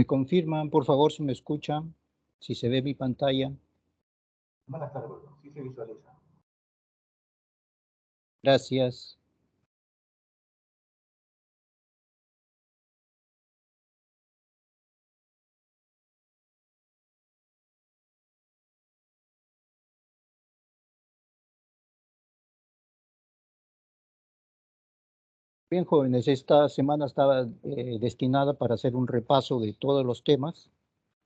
¿Me confirman, por favor, si me escuchan? Si se ve mi pantalla. Buenas tardes, sí se visualiza. Gracias. Bien, jóvenes, esta semana estaba destinada para hacer un repaso de todos los temas,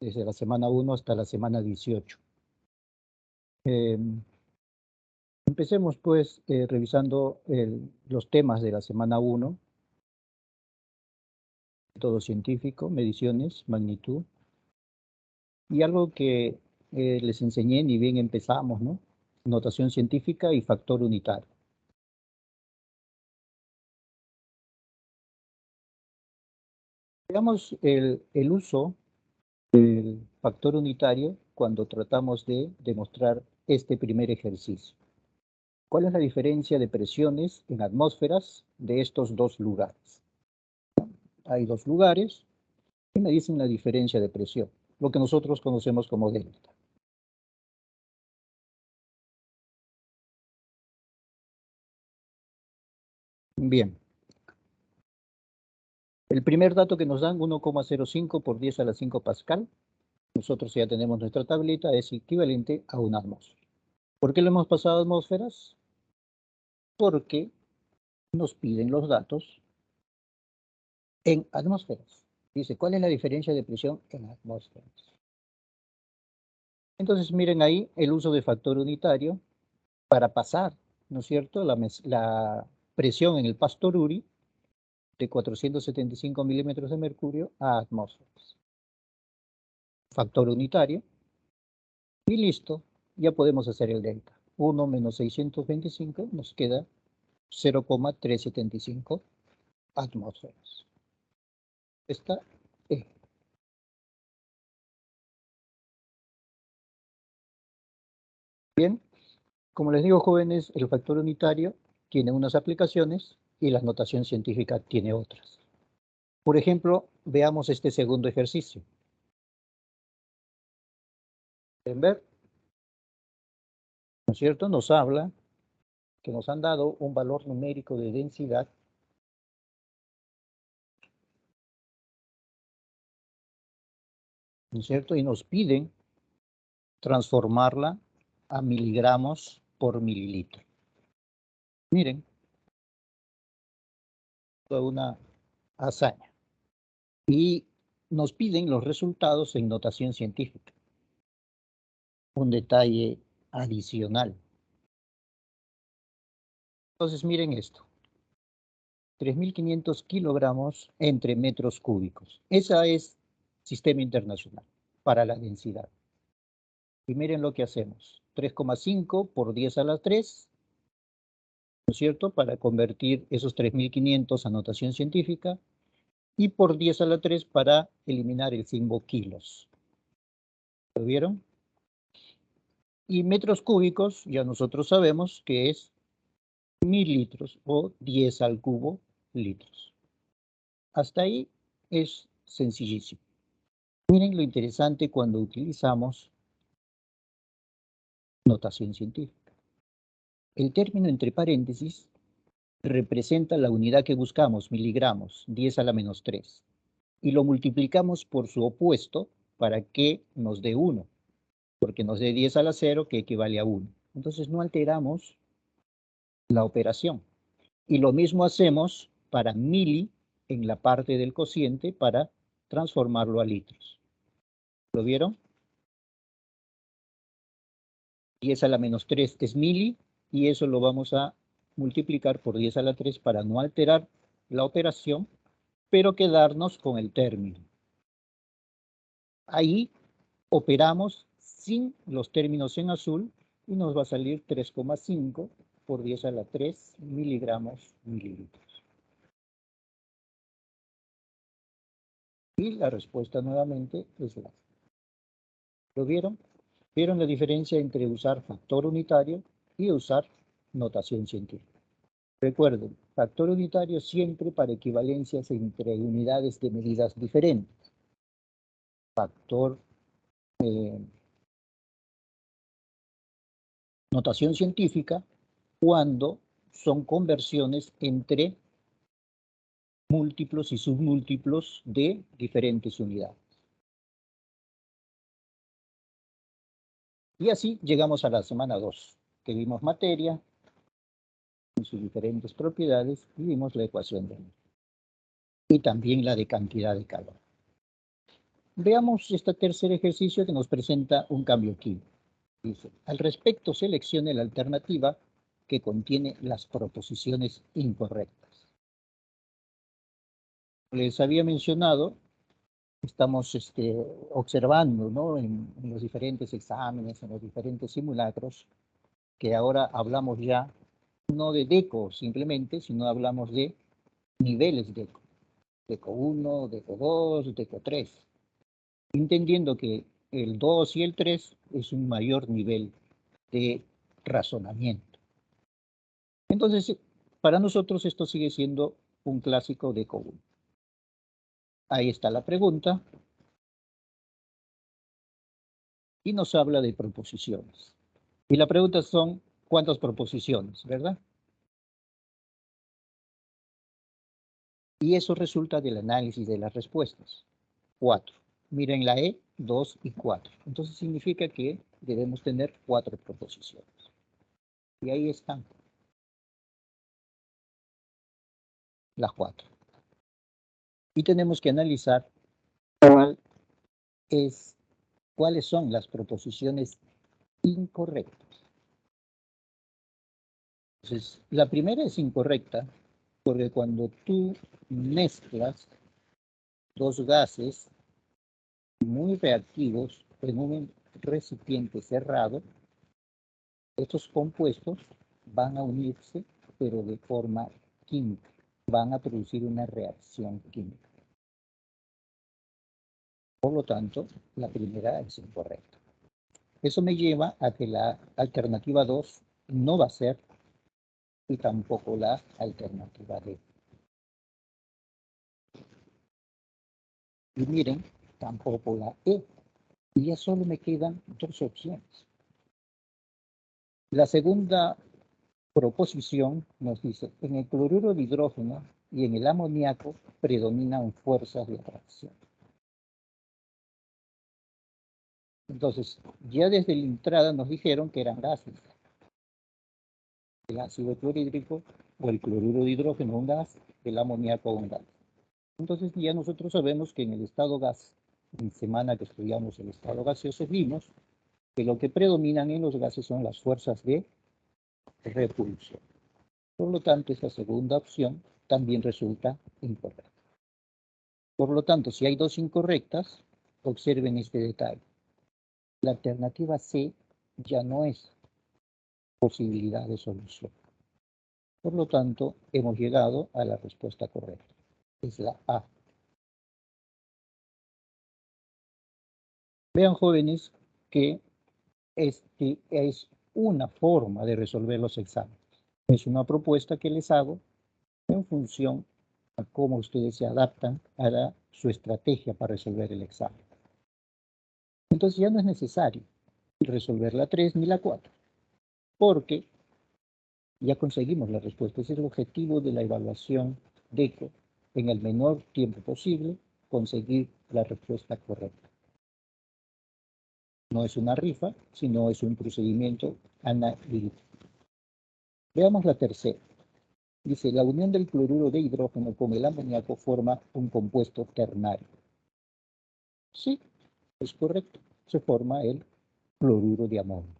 desde la semana 1 hasta la semana 18. Empecemos, pues, revisando los temas de la semana 1. Método científico, mediciones, magnitud. Y algo que les enseñé, ni bien empezamos, ¿no? Notación científica y factor unitario. Veamos el uso del factor unitario cuando tratamos de demostrar este primer ejercicio. ¿Cuál es la diferencia de presiones en atmósferas de estos dos lugares? Hay dos lugares y me dicen la diferencia de presión, lo que nosotros conocemos como delta. Bien. El primer dato que nos dan, 1,05 por 10 a la 5 pascal, nosotros ya tenemos nuestra tablita, es equivalente a una atmósfera. ¿Por qué lo hemos pasado a atmósferas? Porque nos piden los datos en atmósferas. Dice, ¿cuál es la diferencia de presión en atmósferas? Entonces, miren ahí el uso de factor unitario para pasar, ¿no es cierto?, la presión en el pastoruri de 475 milímetros de mercurio a atmósferas. Factor unitario. Y listo, ya podemos hacer el delta. 1 menos 625 nos queda 0,375 atmósferas. Esta es. Bien, como les digo, jóvenes, el factor unitario tiene unas aplicaciones y la notación científica tiene otras. Por ejemplo, veamos este segundo ejercicio. ¿Pueden ver? ¿No es cierto? Nos habla que nos han dado un valor numérico de densidad ¿no es cierto? Y nos piden transformarla a miligramos por mililitro. Miren, toda una hazaña. Y nos piden los resultados en notación científica. Un detalle adicional. Entonces, miren esto. 3.500 kilogramos entre metros cúbicos. Esa es sistema internacional para la densidad. Y miren lo que hacemos. 3,5 por 10 a la 3, ¿no es cierto? Para convertir esos 3.500 a notación científica. Y por 10 a la 3 para eliminar el símbolo kilos. ¿Lo vieron? Y metros cúbicos, ya nosotros sabemos que es 1.000 litros o 10 al cubo litros. Hasta ahí es sencillísimo. Miren lo interesante cuando utilizamos notación científica. El término entre paréntesis representa la unidad que buscamos, miligramos, 10 a la menos 3. Y lo multiplicamos por su opuesto para que nos dé 1. Porque nos dé 10 a la 0, que equivale a 1. Entonces no alteramos la operación. Y lo mismo hacemos para mili en la parte del cociente para transformarlo a litros. ¿Lo vieron? 10 a la menos 3 es mili y eso lo vamos a multiplicar por 10 a la 3 para no alterar la operación, pero quedarnos con el término. Ahí operamos sin los términos en azul y nos va a salir 3,5 por 10 a la 3 miligramos mililitros. Y la respuesta nuevamente es la. ¿Lo vieron? ¿Vieron la diferencia entre usar factor unitario y usar notación científica? Recuerden, factor unitario siempre para equivalencias entre unidades de medidas diferentes. factor notación científica cuando son conversiones entre múltiplos y submúltiplos de diferentes unidades. Y así llegamos a la semana 2, que vimos materia en sus diferentes propiedades y vimos la ecuación de y también la de cantidad de calor. Veamos este tercer ejercicio que nos presenta un cambio químico. Dice, al respecto seleccione la alternativa que contiene las proposiciones incorrectas. Les había mencionado, estamos observando, ¿no? en los diferentes exámenes, en los diferentes simulacros, que ahora hablamos ya no de DECO simplemente, sino hablamos de niveles DECO. DECO 1, DECO 2, DECO 3. Entendiendo que el 2 y el 3 es un mayor nivel de razonamiento. Entonces, para nosotros esto sigue siendo un clásico DECO 1. Ahí está la pregunta. Y nos habla de proposiciones. Y la pregunta son, ¿cuántas proposiciones, verdad? Y eso resulta del análisis de las respuestas. 4. Miren la E, 2 y 4. Entonces significa que debemos tener 4 proposiciones. Y ahí están las 4. Y tenemos que analizar cuáles son las proposiciones incorrectas. Entonces, la primera es incorrecta porque cuando tú mezclas dos gases muy reactivos en un recipiente cerrado, estos compuestos van a unirse, pero de forma química. Van a producir una reacción química. Por lo tanto, la primera es incorrecta. Eso me lleva a que la alternativa 2 no va a ser y tampoco la alternativa D. Y miren, tampoco la E. Y ya solo me quedan 2 opciones. La segunda proposición nos dice, en el cloruro de hidrógeno y en el amoníaco predominan fuerzas de atracción. Entonces, ya desde la entrada nos dijeron que eran gases. El ácido clorhídrico o el cloruro de hidrógeno un gas, el amoníaco un gas. Entonces ya nosotros sabemos que en el estado gas, en semana que estudiamos el estado gaseoso, vimos que lo que predominan en los gases son las fuerzas de repulsión. Por lo tanto, esta segunda opción también resulta incorrecta. Por lo tanto, si hay 2 incorrectas, observen este detalle. La alternativa C ya no es posibilidad de solución. Por lo tanto, hemos llegado a la respuesta correcta. Es la A. Vean, jóvenes, que este es una forma de resolver los exámenes. Es una propuesta que les hago en función a cómo ustedes se adaptan a su estrategia para resolver el examen. Entonces ya no es necesario resolver la 3 ni la 4, porque ya conseguimos la respuesta. Ese es el objetivo de la evaluación DECO, en el menor tiempo posible, conseguir la respuesta correcta. No es una rifa, sino es un procedimiento analítico. Veamos la tercera. Dice, la unión del cloruro de hidrógeno con el amoníaco forma un compuesto ternario. Sí, es correcto. Se forma el cloruro de amonio.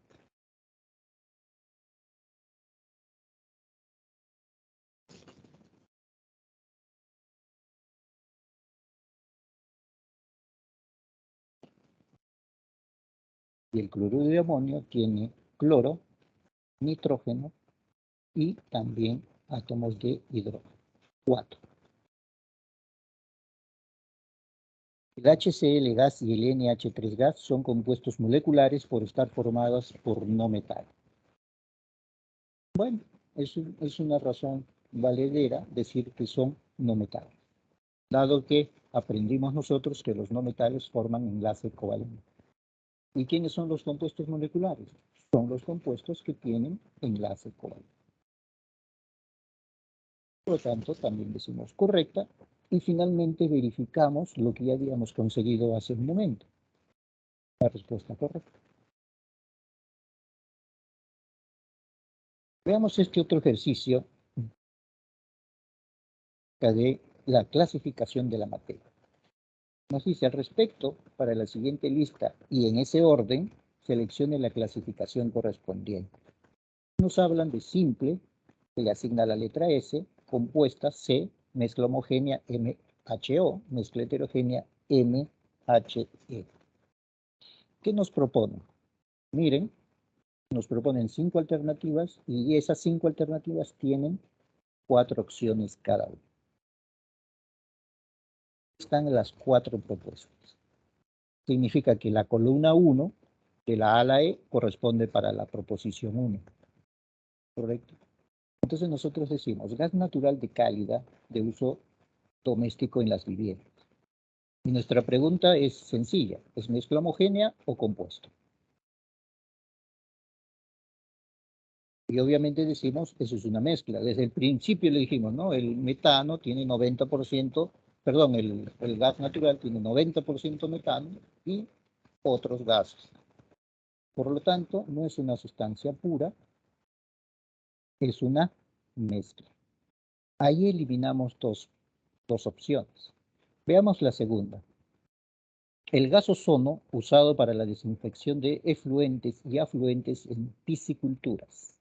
Y el cloruro de amonio tiene cloro, nitrógeno y también átomos de hidrógeno. 4. El HCl gas y el NH3 gas son compuestos moleculares por estar formados por no metal. Bueno, es una razón valedera decir que son no metales, dado que aprendimos nosotros que los no metales forman enlace covalente. ¿Y quiénes son los compuestos moleculares? Son los compuestos que tienen enlace covalente. Por lo tanto, también decimos correcta y finalmente verificamos lo que ya habíamos conseguido hace un momento. La respuesta correcta. Veamos este otro ejercicio de la clasificación de la materia. Nos dice al respecto, para la siguiente lista y en ese orden, seleccione la clasificación correspondiente. Nos hablan de simple, que le asigna la letra S, compuesta C, mezcla homogénea MHO, mezcla heterogénea MHE. ¿Qué nos proponen? Miren, nos proponen 5 alternativas y esas 5 alternativas tienen 4 opciones cada una. Están las 4 propuestas. Significa que la columna 1 de la A a la E corresponde para la proposición 1. ¿Correcto? Entonces nosotros decimos gas natural de cálida de uso doméstico en las viviendas. Y nuestra pregunta es sencilla, ¿es mezcla homogénea o compuesto? Y obviamente decimos, eso es una mezcla. Desde el principio le dijimos, ¿no? El metano tiene 90%, perdón, el gas natural tiene 90% metano y otros gases. Por lo tanto, no es una sustancia pura, es una mezcla. Ahí eliminamos dos opciones. Veamos la segunda. El gas ozono usado para la desinfección de efluentes y afluentes en pisciculturas.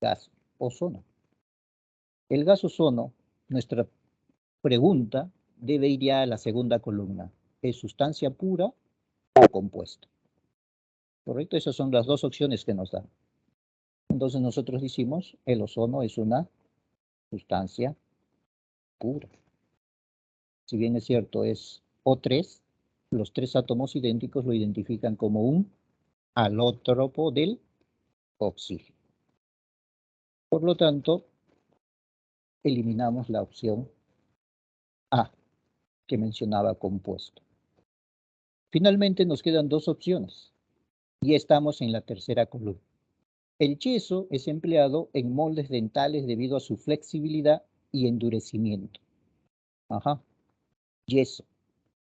Gas ozono. El gas ozono, nuestra pregunta debe ir ya a la segunda columna. ¿Es sustancia pura o compuesto? ¿Correcto? Esas son las dos opciones que nos dan. Entonces nosotros decimos, el ozono es una sustancia pura. Si bien es cierto, es O3, los 3 átomos idénticos lo identifican como un alótropo del oxígeno. Por lo tanto, eliminamos la opción A, que mencionaba compuesto. Finalmente nos quedan 2 opciones y estamos en la tercera columna. El yeso es empleado en moldes dentales debido a su flexibilidad y endurecimiento. Ajá, yeso.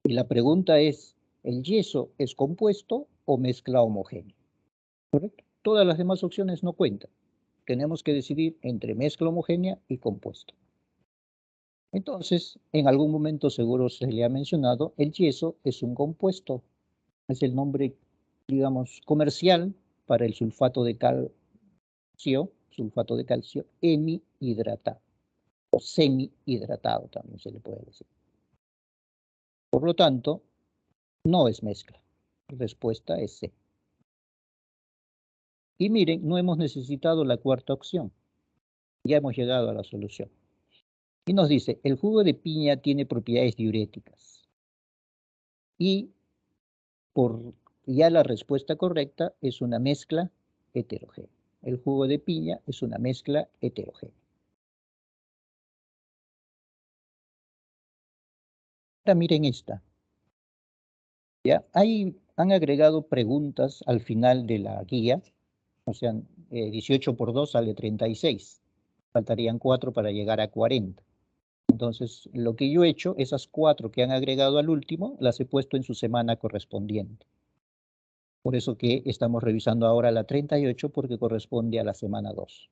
Y la pregunta es, ¿el yeso es compuesto o mezcla homogénea? ¿Correcto? Todas las demás opciones no cuentan. Tenemos que decidir entre mezcla homogénea y compuesto. Entonces, en algún momento seguro se le ha mencionado, el yeso es un compuesto. Es el nombre, digamos, comercial para el sulfato de calcio hemihidratado o semihidratado también se le puede decir. Por lo tanto, no es mezcla. La respuesta es C. Y miren, no hemos necesitado la cuarta opción. Ya hemos llegado a la solución. Y nos dice, el jugo de piña tiene propiedades diuréticas. Y ya la respuesta correcta es una mezcla heterogénea. El jugo de piña es una mezcla heterogénea. Ahora miren esta. ¿Ya? Ahí han agregado preguntas al final de la guía. O sea, 18 por 2 sale 36. Faltarían 4 para llegar a 40. Entonces, lo que yo he hecho, esas 4 que han agregado al último, las he puesto en su semana correspondiente. Por eso que estamos revisando ahora la 38 porque corresponde a la semana 2.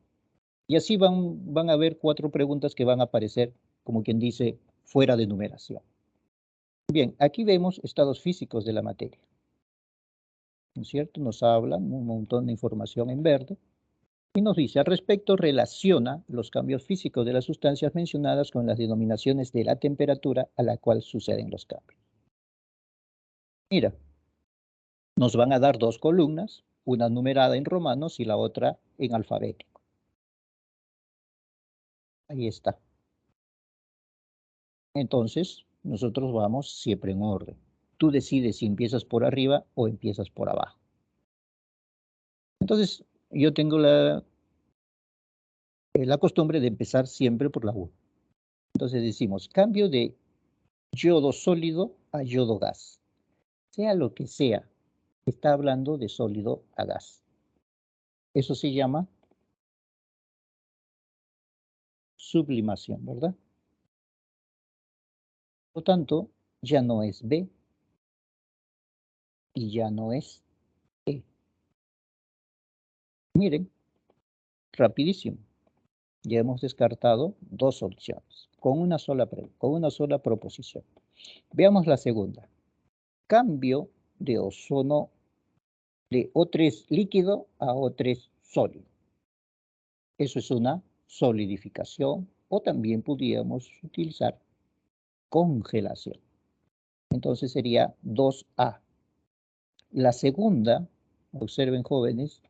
Y así van a haber 4 preguntas que van a aparecer, como quien dice, fuera de numeración. Bien, aquí vemos estados físicos de la materia. ¿No es cierto? Nos hablan un montón de información en verde. Y nos dice, al respecto, relaciona los cambios físicos de las sustancias mencionadas con las denominaciones de la temperatura a la cual suceden los cambios. Mira, nos van a dar 2 columnas, una numerada en romanos y la otra en alfabético. Ahí está. Entonces, nosotros vamos siempre en orden. Tú decides si empiezas por arriba o empiezas por abajo. Entonces, yo tengo la costumbre de empezar siempre por la 1. Entonces decimos, cambio de yodo sólido a yodo gas. Sea lo que sea, está hablando de sólido a gas. Eso se llama sublimación, ¿verdad? Por lo tanto, ya no es B y ya no es E. Miren, rapidísimo. Ya hemos descartado dos opciones con una sola proposición. Veamos la segunda. Cambio de ozono de O3 líquido a O3 sólido. Eso es una solidificación o también podríamos utilizar congelación. Entonces sería 2A. La segunda, observen jóvenes,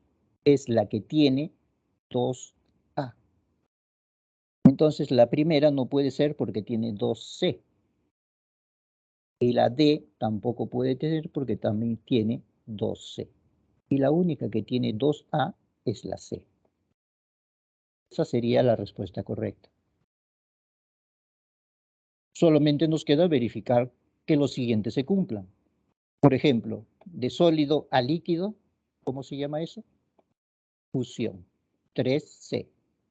es la que tiene 2A. Entonces la primera no puede ser porque tiene 2C. Y la D tampoco puede tener porque también tiene 2C. Y la única que tiene 2A es la C. Esa sería la respuesta correcta. Solamente nos queda verificar que los siguientes se cumplan. Por ejemplo, de sólido a líquido, ¿cómo se llama eso? Fusión, 3C.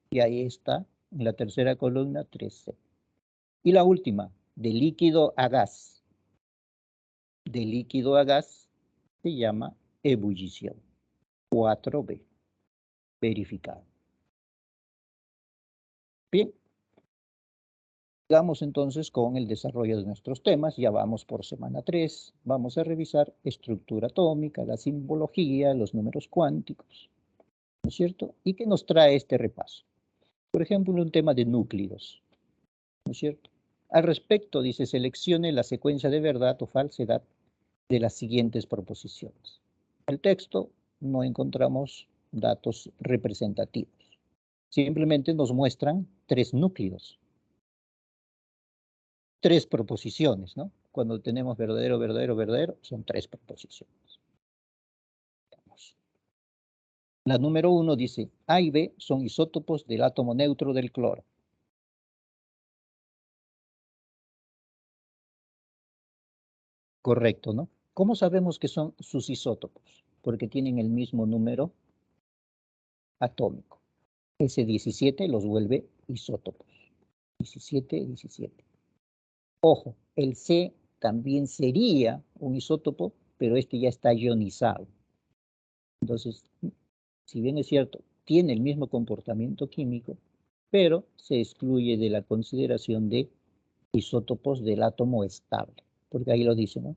Y ahí está, en la tercera columna, 3C. Y la última, de líquido a gas. De líquido a gas se llama ebullición, 4B. Verificado. Bien. Sigamos entonces con el desarrollo de nuestros temas. Ya vamos por semana 3. Vamos a revisar estructura atómica, la simbología, los números cuánticos, ¿no es cierto? ¿Y qué nos trae este repaso? Por ejemplo, un tema de núcleos, ¿no es cierto? Al respecto, dice, seleccione la secuencia de verdad o falsedad de las siguientes proposiciones. En el texto no encontramos datos representativos. Simplemente nos muestran 3 núcleos. 3 proposiciones, ¿no? Cuando tenemos verdadero, verdadero, verdadero, son 3 proposiciones. Veamos. La número 1 dice, A y B son isótopos del átomo neutro del cloro. Correcto, ¿no? ¿Cómo sabemos que son sus isótopos? Porque tienen el mismo número atómico. Ese 17 los vuelve isótopos. 17, 17. Ojo, el C también sería un isótopo, pero este ya está ionizado. Entonces, si bien es cierto, tiene el mismo comportamiento químico, pero se excluye de la consideración de isótopos del átomo estable, porque ahí lo dice, ¿no?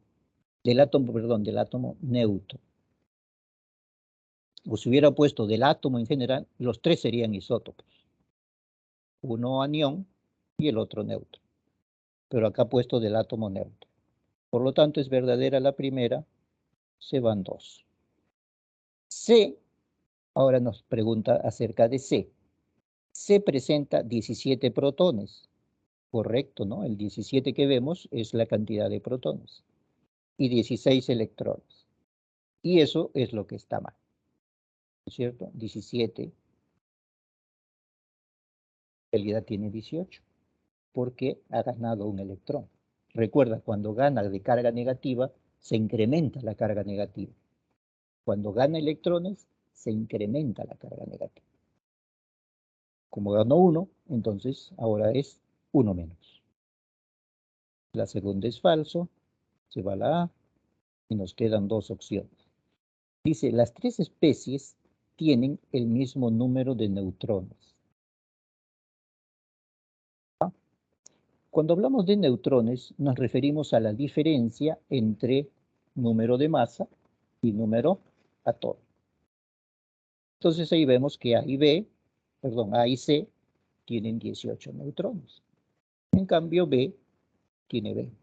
Del átomo neutro. O si hubiera puesto del átomo en general, los 3 serían isótopos. Uno anión y el otro neutro. Pero acá ha puesto del átomo neutro. Por lo tanto, es verdadera la primera, se van 2. C, ahora nos pregunta acerca de C. C presenta 17 protones. Correcto, ¿no? El 17 que vemos es la cantidad de protones. Y 16 electrones. Y eso es lo que está mal. ¿No es cierto? 17. En realidad tiene 18. Porque ha ganado un electrón. Recuerda, cuando gana de carga negativa, se incrementa la carga negativa. Cuando gana electrones, se incrementa la carga negativa. Como ganó 1, entonces ahora es 1 menos. La segunda es falso, se va a la A y nos quedan 2 opciones. Dice, las 3 especies tienen el mismo número de neutrones. Cuando hablamos de neutrones, nos referimos a la diferencia entre número de masa y número atómico. Entonces ahí vemos que A y C tienen 18 neutrones. En cambio B tiene 20.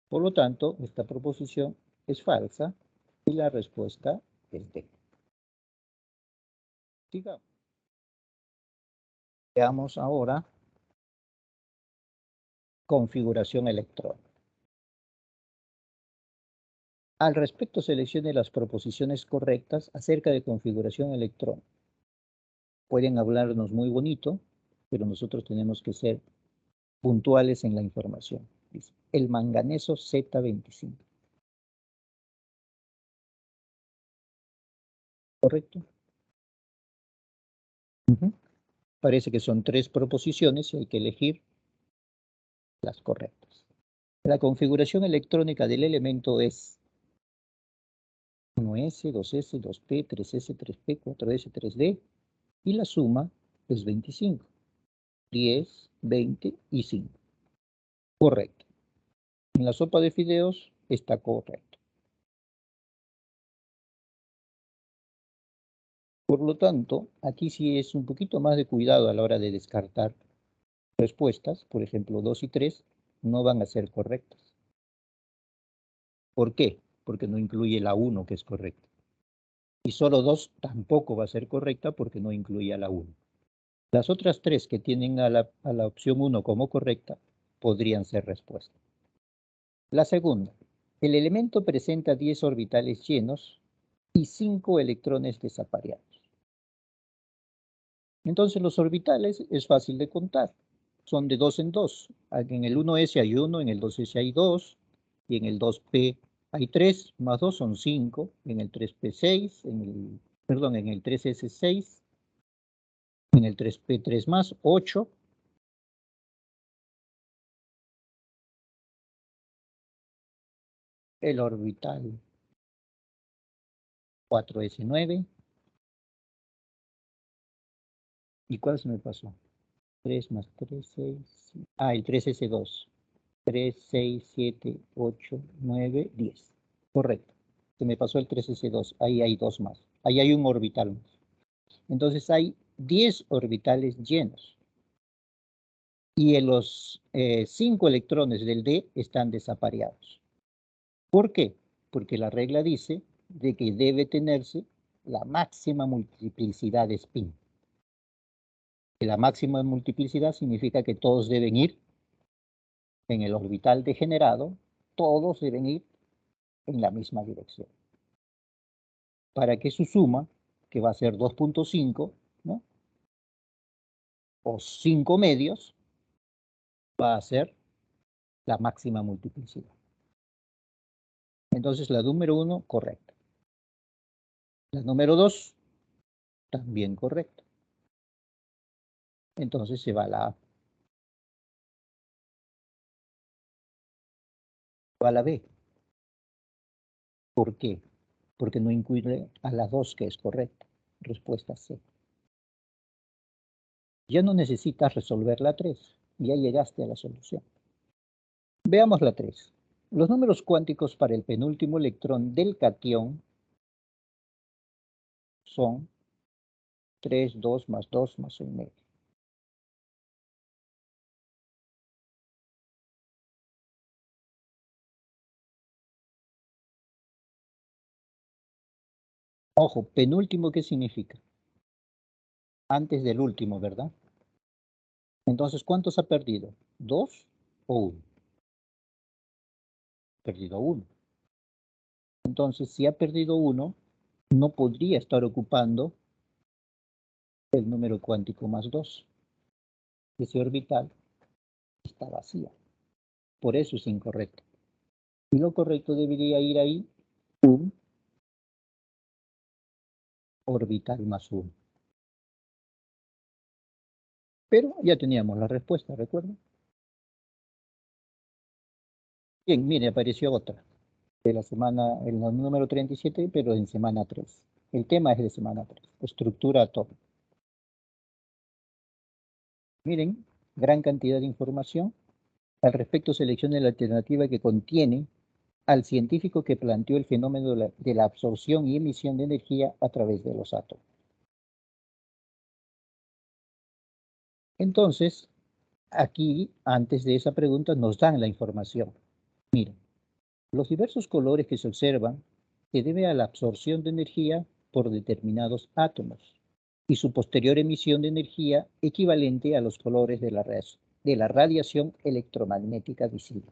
Por lo tanto, esta proposición es falsa y la respuesta es D. Sigamos. Veamos ahora configuración electrónica. Al respecto, seleccione las proposiciones correctas acerca de configuración electrónica. Pueden hablarnos muy bonito, pero nosotros tenemos que ser puntuales en la información. Dice, el manganeso Z25. ¿Correcto? Parece que son 3 proposiciones y hay que elegir las correctas. La configuración electrónica del elemento es 1S, 2S, 2P, 3S, 3P, 4S, 3D y la suma es 25. 10, 20 y 5. Correcto. En la sopa de fideos está correcto. Por lo tanto, aquí sí es un poquito más de cuidado a la hora de descartar respuestas. Por ejemplo, 2 y 3 no van a ser correctas. ¿Por qué? Porque no incluye la 1 que es correcta. Y solo 2 tampoco va a ser correcta porque no incluye a la 1. Las otras 3 que tienen a la opción 1 como correcta podrían ser respuesta. La segunda, el elemento presenta 10 orbitales llenos y 5 electrones desapareados. Entonces los orbitales es fácil de contar. Son de 2 en 2. En el 1s hay 1, en el 2s hay 2, y en el 2p hay 3, más 2 son 5, en el 3p 6, en el 3s 6, en el 3p 3 más 8, el orbital 4s 9, ¿y cuál se me pasó? 3 más 3, 6, el 3s2, 3, 6, 7, 8, 9, 10. Correcto. Se me pasó el 3s2. Ahí hay 2 más. Ahí hay un orbital más. Entonces hay 10 orbitales llenos. Y en los 5 electrones del D están desapareados. ¿Por qué? Porque la regla dice de que debe tenerse la máxima multiplicidad de spin. Que la máxima multiplicidad significa que todos deben ir en el orbital degenerado, todos deben ir en la misma dirección. Para que su suma, que va a ser 2.5, ¿no? O 5 medios, va a ser la máxima multiplicidad. Entonces la número 1, correcta. La número 2, también correcta. Entonces se va a la A. Va a la B. ¿Por qué? Porque no incluye a la 2, que es correcta. Respuesta C. Ya no necesitas resolver la 3. Ya llegaste a la solución. Veamos la 3. Los números cuánticos para el penúltimo electrón del catión son 3, 2 más 2 más 1 medio. Ojo, penúltimo, ¿qué significa? Antes del último, ¿verdad? Entonces, ¿cuántos ha perdido? ¿2 o 1? Perdido 1. Entonces, si ha perdido 1, no podría estar ocupando el número cuántico más 2. Ese orbital está vacía. Por eso es incorrecto. Y lo correcto debería ir ahí un orbital más 1. Pero ya teníamos la respuesta, ¿recuerdan? Bien, mire, apareció otra de la semana, el número 37, pero en semana 3. El tema es de semana 3, estructura atómica. Miren, gran cantidad de información. Al respecto, seleccione la alternativa que contiene al científico que planteó el fenómeno de la absorción y emisión de energía a través de los átomos. Entonces, aquí, antes de esa pregunta, nos dan la información. Miren, los diversos colores que se observan se debe a la absorción de energía por determinados átomos y su posterior emisión de energía equivalente a los colores de la radiación electromagnética visible.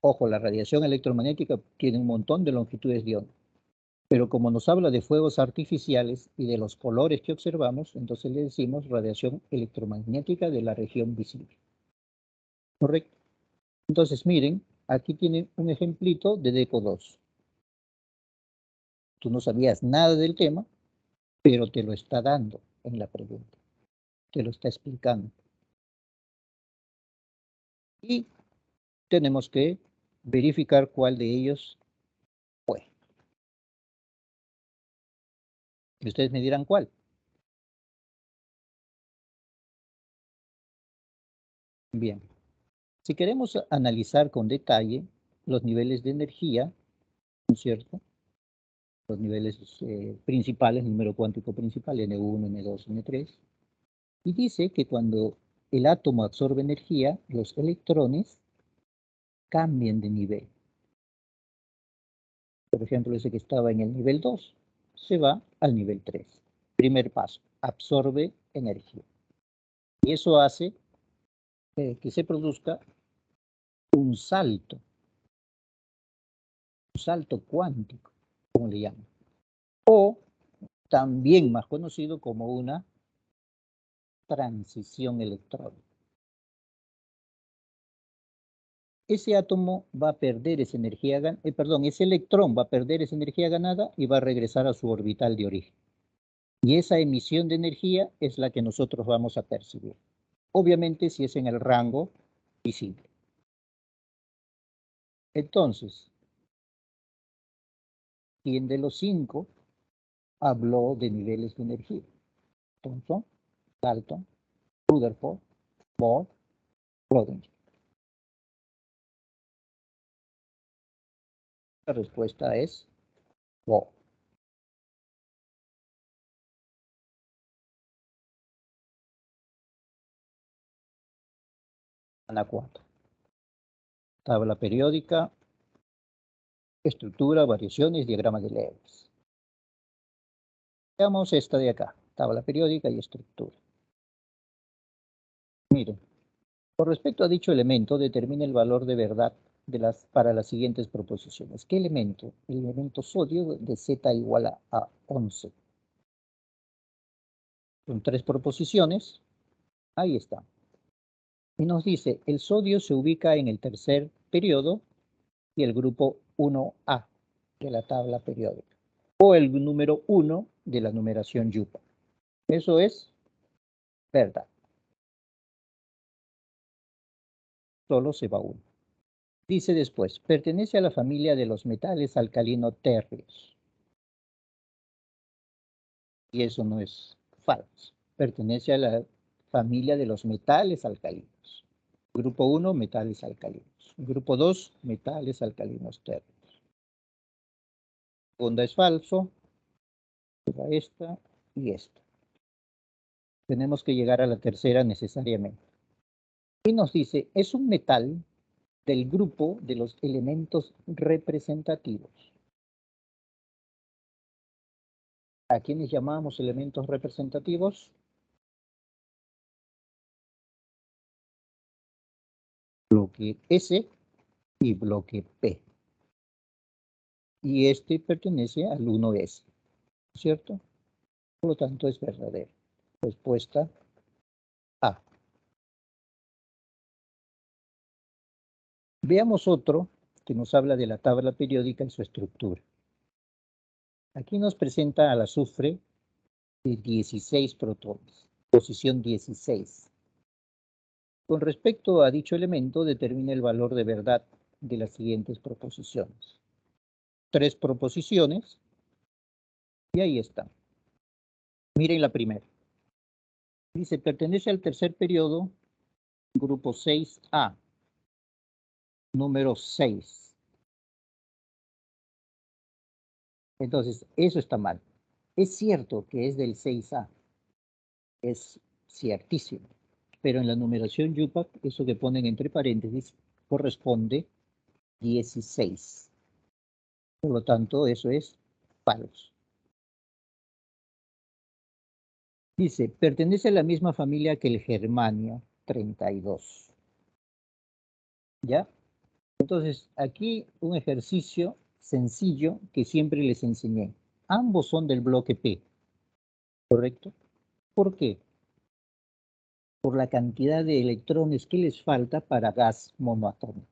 Ojo, la radiación electromagnética tiene un montón de longitudes de onda, pero como nos habla de fuegos artificiales y de los colores que observamos, entonces le decimos radiación electromagnética de la región visible. ¿correcto? Entonces, miren, aquí tienen un ejemplito de DECO 2. Tú no sabías nada del tema, pero te lo está dando en la pregunta. Te lo está explicando. Y tenemos que verificar cuál de ellos fue. Y ustedes me dirán cuál. Bien. Si queremos analizar con detalle los niveles de energía, ¿no es cierto? Los niveles principales, número cuántico principal, N1, N2, N3. Y dice que cuando el átomo absorbe energía, los electrones cambian de nivel. Por ejemplo, ese que estaba en el nivel 2 se va al nivel 3. Primer paso, absorbe energía. Y eso hace que se produzca un salto cuántico, como le llaman. O también más conocido como una transición electrónica. Ese átomo va a perder esa energía, ese electrón va a perder esa energía ganada y va a regresar a su orbital de origen. Y esa emisión de energía es la que nosotros vamos a percibir. Obviamente si es en el rango visible. Entonces, ¿quién de los 5 habló de niveles de energía? Thomson, Dalton, Rutherford, Bohr, Schrödinger. La respuesta es Bohr. Ana 4. Tabla periódica, estructura, variaciones, diagrama de Lewis. Veamos esta de acá, tabla periódica y estructura. Miren, con respecto a dicho elemento, determina el valor de verdad para las siguientes proposiciones. ¿Qué elemento? El elemento sodio de Z igual a 11. Son 3 proposiciones. Ahí está. Y nos dice, el sodio se ubica en el tercer periodo y el grupo 1A de la tabla periódica. O el número 1 de la numeración Yupa. Eso es verdad. Solo se va uno. Dice después, pertenece a la familia de los metales alcalino-térreos. Y eso no es falso. Pertenece a la familia de los metales alcalinos. Grupo 1, metales alcalinos. Grupo 2, metales alcalinos térreos. Segunda es falso. Esta y esta. Tenemos que llegar a la tercera necesariamente. Y nos dice, es un metal del grupo de los elementos representativos. ¿A quiénes llamamos elementos representativos? Bloque S y bloque P. Y este pertenece al 1S, ¿cierto? Por lo tanto, es verdadero. Respuesta A. Veamos otro que nos habla de la tabla periódica y su estructura. Aquí nos presenta al azufre de 16 protones, posición 16. Con respecto a dicho elemento, determina el valor de verdad de las siguientes proposiciones. 3 proposiciones, y ahí está. Miren la primera. Dice, pertenece al tercer periodo, grupo 6A, número 6. Entonces, eso está mal. Es cierto que es del 6A, es ciertísimo, pero en la numeración YUPAC, eso que ponen entre paréntesis, corresponde 16. Por lo tanto, eso es falso. Dice, pertenece a la misma familia que el germanio 32. ¿Ya? Entonces, aquí un ejercicio sencillo que siempre les enseñé. Ambos son del bloque P, ¿correcto? ¿Por qué? por la cantidad de electrones que les falta para gas monoatómico.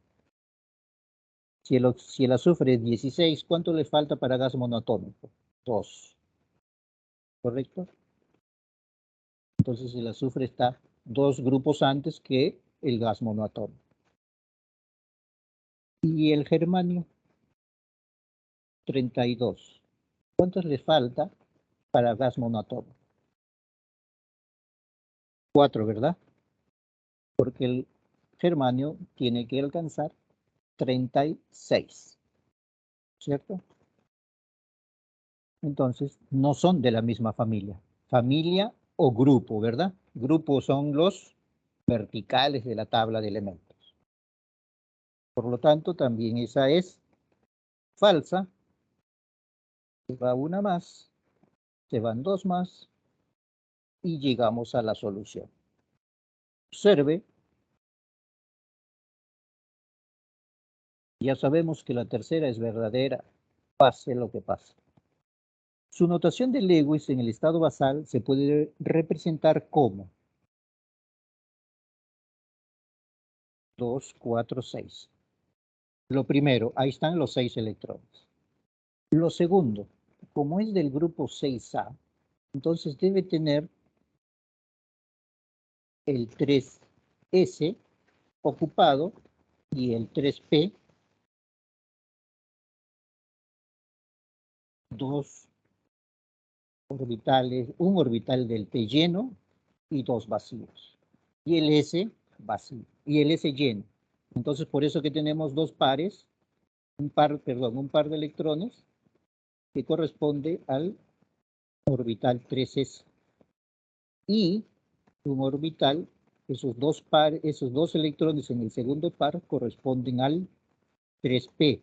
Si el azufre es 16, ¿cuánto le falta para gas monoatómico? 2. ¿Correcto? Entonces el azufre está 2 grupos antes que el gas monoatómico. Y el germanio, 32. ¿Cuántos le falta para gas monoatómico? 4, ¿verdad? Porque el germanio tiene que alcanzar 36, ¿cierto? Entonces, no son de la misma familia. Familia o grupo, ¿verdad? Grupos son los verticales de la tabla de elementos. Por lo tanto, también esa es falsa. Se va una más, se van 2 más y llegamos a la solución. Observe. Ya sabemos que la tercera es verdadera, pase lo que pase. Su notación de Lewis en el estado basal se puede representar como 2, 4, 6. Lo primero, ahí están los 6 electrones. Lo segundo, como es del grupo 6A, entonces debe tener el 3S ocupado y el 3P, 2 orbitales, un orbital del P lleno y 2 vacíos. Y el S vacío, y el S lleno. Entonces, por eso que tenemos 2 pares, un par de electrones que corresponde al orbital 3S. Y un orbital, esos dos electrones en el segundo par corresponden al 3P.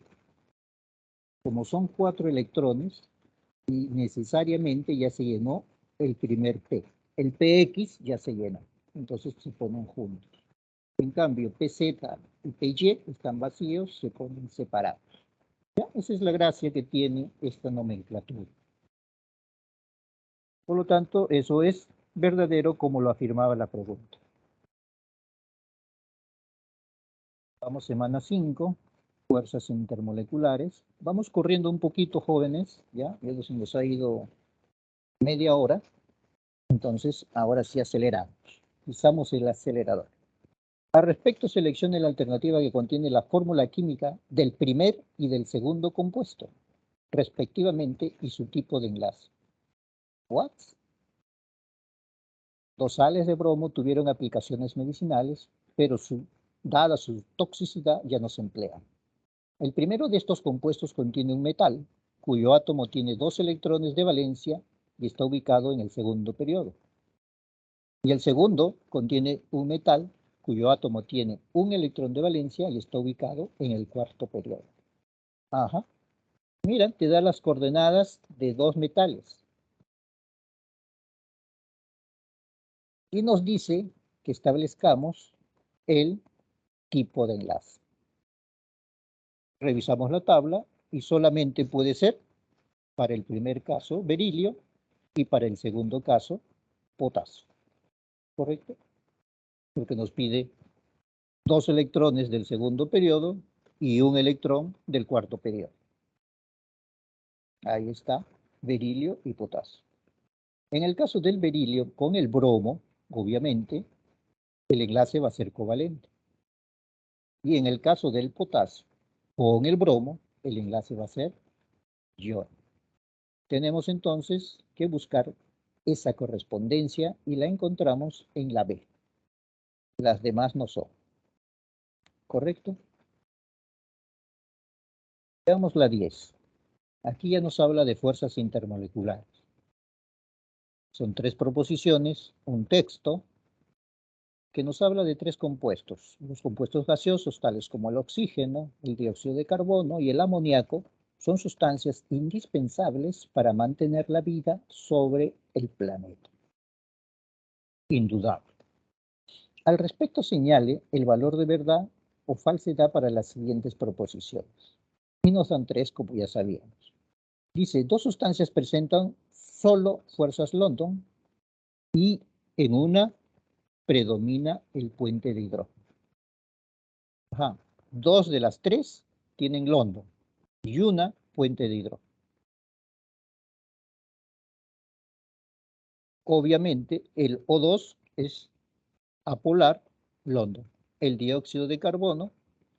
Como son 4 electrones, y necesariamente ya se llenó el primer P. El PX ya se llenó, entonces se ponen juntos. En cambio, PZ y PY están vacíos, se ponen separados. ¿Ya? Esa es la gracia que tiene esta nomenclatura. Por lo tanto, eso es verdadero como lo afirmaba la pregunta. Vamos semana 5, fuerzas intermoleculares. Vamos corriendo un poquito, jóvenes, ya se nos ha ido media hora. Entonces, ahora sí aceleramos. Usamos el acelerador. Al respecto, seleccione la alternativa que contiene la fórmula química del primer y del segundo compuesto, respectivamente, y su tipo de enlace. ¿What? 2 sales de bromo tuvieron aplicaciones medicinales, pero dada su toxicidad ya no se emplean. El primero de estos compuestos contiene un metal, cuyo átomo tiene 2 electrones de valencia y está ubicado en el segundo periodo. Y el segundo contiene un metal cuyo átomo tiene un electrón de valencia y está ubicado en el cuarto periodo. Ajá. Mira, te da las coordenadas de 2 metales. Y nos dice que establezcamos el tipo de enlace. Revisamos la tabla y solamente puede ser para el primer caso berilio y para el segundo caso potasio. ¿Correcto? Porque nos pide 2 electrones del segundo periodo y un electrón del cuarto periodo. Ahí está, berilio y potasio. En el caso del berilio, con el bromo, obviamente, el enlace va a ser covalente. Y en el caso del potasio, con el bromo, el enlace va a ser ion. Tenemos entonces que buscar esa correspondencia y la encontramos en la B. Las demás no son. ¿Correcto? Veamos la 10. Aquí ya nos habla de fuerzas intermoleculares. Son 3 proposiciones, un texto, que nos habla de 3 compuestos. Los compuestos gaseosos, tales como el oxígeno, el dióxido de carbono y el amoníaco, son sustancias indispensables para mantener la vida sobre el planeta. Indudable. Al respecto señale el valor de verdad o falsedad para las siguientes proposiciones. Y nos dan 3, como ya sabíamos. Dice, 2 sustancias presentan solo fuerzas London y en una predomina el puente de hidrógeno. Ajá. 2 de las 3 tienen London y una puente de hidrógeno. Obviamente, el O2 es apolar London. El dióxido de carbono,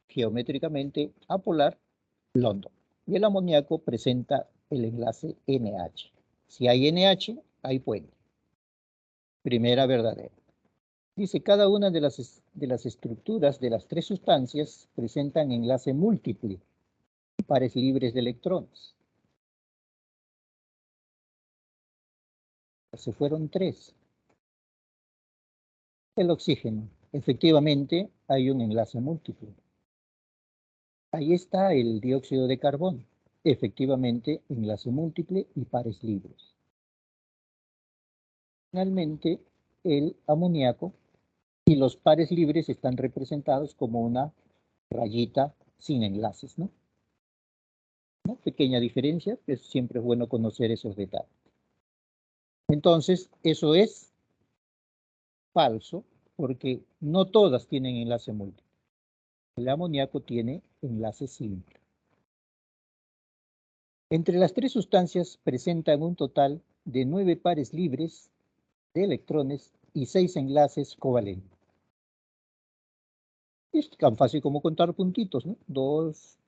geométricamente apolar London. Y el amoníaco presenta el enlace NH. Si hay NH, hay puente. Primera verdadera. Dice, cada una de las estructuras de las 3 sustancias presentan enlace múltiple, pares libres de electrones. Se fueron 3. El oxígeno. Efectivamente, hay un enlace múltiple. Ahí está el dióxido de carbono. Efectivamente, enlace múltiple y pares libres. Finalmente, el amoníaco y los pares libres están representados como una rayita sin enlaces, ¿no? Una pequeña diferencia, es siempre bueno conocer esos detalles. Entonces, eso es falso, porque no todas tienen enlace múltiple. El amoníaco tiene enlace simple. Entre las 3 sustancias presentan un total de 9 pares libres de electrones y 6 enlaces covalentes. Es tan fácil como contar puntitos, ¿no? 2,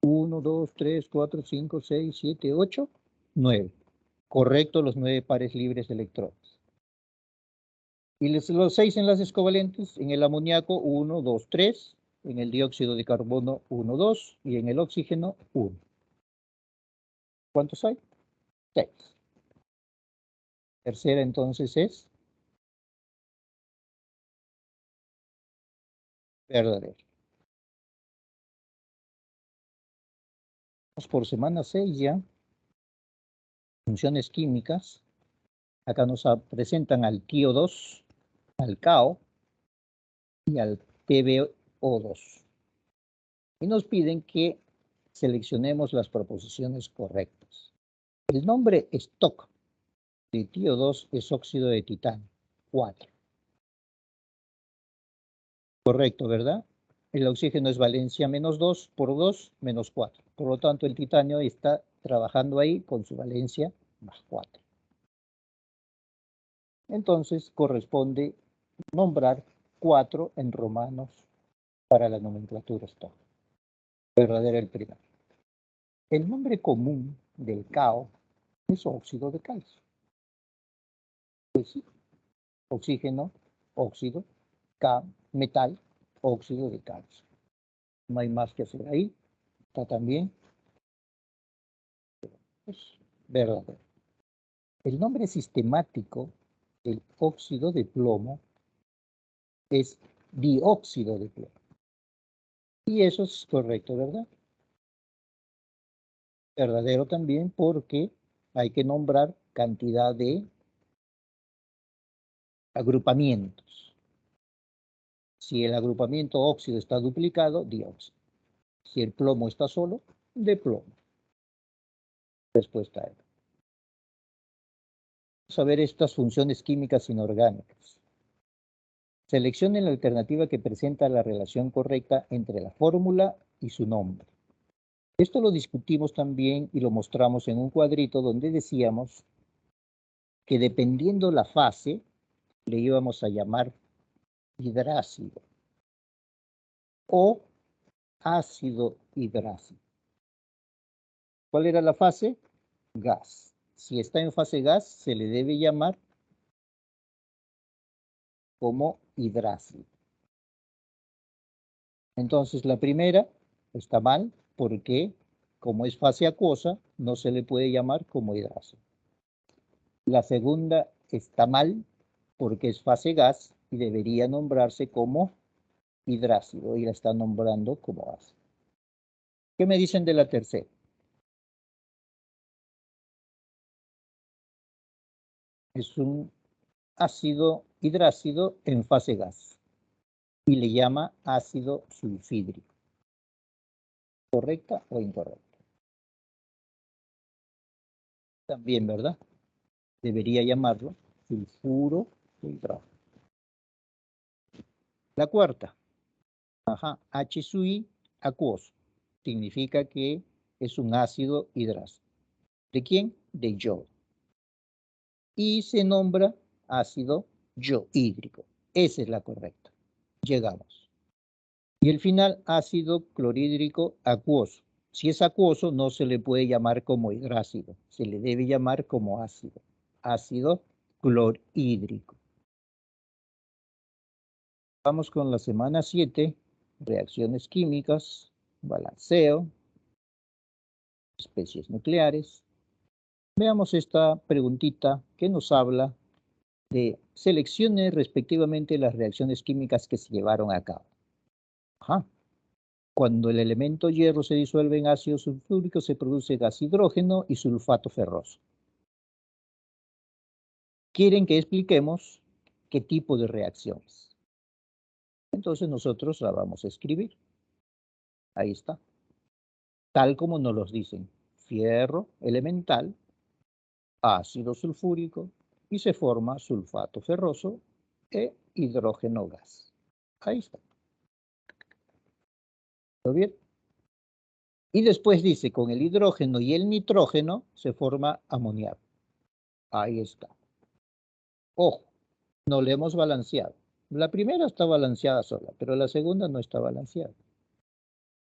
1, 2, 3, 4, 5, 6, 7, 8, 9. Correcto, los 9 pares libres de electrones. Y los 6 enlaces covalentes en el amoníaco 1, 2, 3, en el dióxido de carbono 1, 2 y en el oxígeno 1. ¿Cuántos hay? 6. Tercera entonces es verdadera. Vamos por semana 6 ya. Funciones químicas. Acá nos presentan al TiO2, al CaO y al PbO2. Y nos piden que seleccionemos las proposiciones correctas. El nombre stock de TiO2 es óxido de titanio, 4. Correcto, ¿verdad? El oxígeno es valencia menos 2 por 2 menos 4. Por lo tanto, el titanio está trabajando ahí con su valencia más 4. Entonces, corresponde nombrar 4 en romanos para la nomenclatura stock. Verdadero el primero. El nombre común del CaO es óxido de calcio. Pues sí, oxígeno, óxido, K, metal, óxido de calcio. No hay más que hacer ahí. Está también. Es verdadero. El nombre sistemático del óxido de plomo es dióxido de plomo. Y eso es correcto, ¿verdad? Verdadero también porque hay que nombrar cantidad de agrupamientos. Si el agrupamiento óxido está duplicado, dióxido. Si el plomo está solo, de plomo. Respuesta A. Vamos a ver estas funciones químicas inorgánicas. Seleccione la alternativa que presenta la relación correcta entre la fórmula y su nombre. Esto lo discutimos también y lo mostramos en un cuadrito donde decíamos que dependiendo la fase, le íbamos a llamar hidrácido o ácido hidrácido. ¿Cuál era la fase? Gas. Si está en fase gas, se le debe llamar como hidrácido. Entonces, la primera está mal porque, como es fase acuosa, no se le puede llamar como hidrácido. La segunda está mal porque es fase gas y debería nombrarse como hidrácido y la está nombrando como ácido. ¿Qué me dicen de la tercera? Es un ácido hidrácido en fase gas y le llama ácido sulfídrico. ¿Correcta o incorrecta? También, ¿verdad? Debería llamarlo sulfuro de hidrógeno. La cuarta, H sub I acuoso. Significa que es un ácido hidrásico. ¿De quién? De yodo. Y se nombra ácido yohídrico. Esa es la correcta. Llegamos. Y el final, ácido clorhídrico acuoso. Si es acuoso, no se le puede llamar como hidrácido. Se le debe llamar como ácido. Ácido clorhídrico. Vamos con la semana 7. Reacciones químicas, balanceo, especies nucleares. Veamos esta preguntita que nos habla de seleccione respectivamente las reacciones químicas que se llevaron a cabo. Cuando el elemento hierro se disuelve en ácido sulfúrico, se produce gas hidrógeno y sulfato ferroso. Quieren que expliquemos qué tipo de reacciones. Entonces nosotros la vamos a escribir. Ahí está. Tal como nos los dicen. Fierro elemental, ácido sulfúrico, y se forma sulfato ferroso e hidrógeno gas. Ahí está. ¿Todo bien? Y después dice, con el hidrógeno y el nitrógeno se forma amoníaco. Ahí está. Ojo, no le hemos balanceado. La primera está balanceada sola, pero la segunda no está balanceada.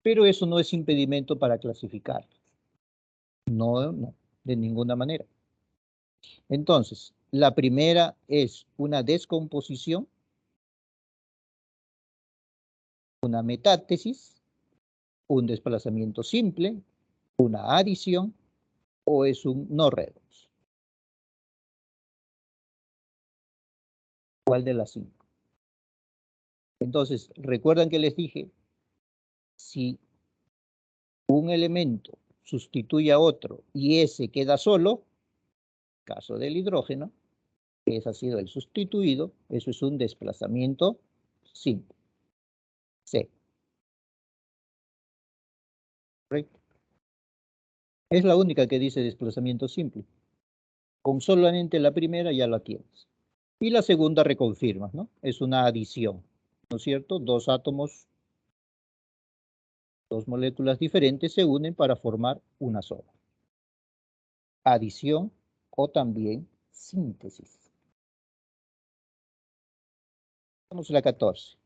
Pero eso no es impedimento para clasificar. No, de ninguna manera. Entonces, la primera es una descomposición, una metátesis, un desplazamiento simple, una adición o es un no redox. ¿Cuál de las 5? Entonces, recuerdan que les dije, si un elemento sustituye a otro y ese queda solo, caso del hidrógeno, ese ha sido el sustituido, eso es un desplazamiento simple. C. ¿Correcto? Es la única que dice desplazamiento simple. Con solamente la primera ya la tienes. Y la segunda reconfirmas, ¿no? Es una adición, ¿no es cierto? Dos átomos, dos moléculas diferentes se unen para formar una sola. Adición o también síntesis. Vamos a la 14.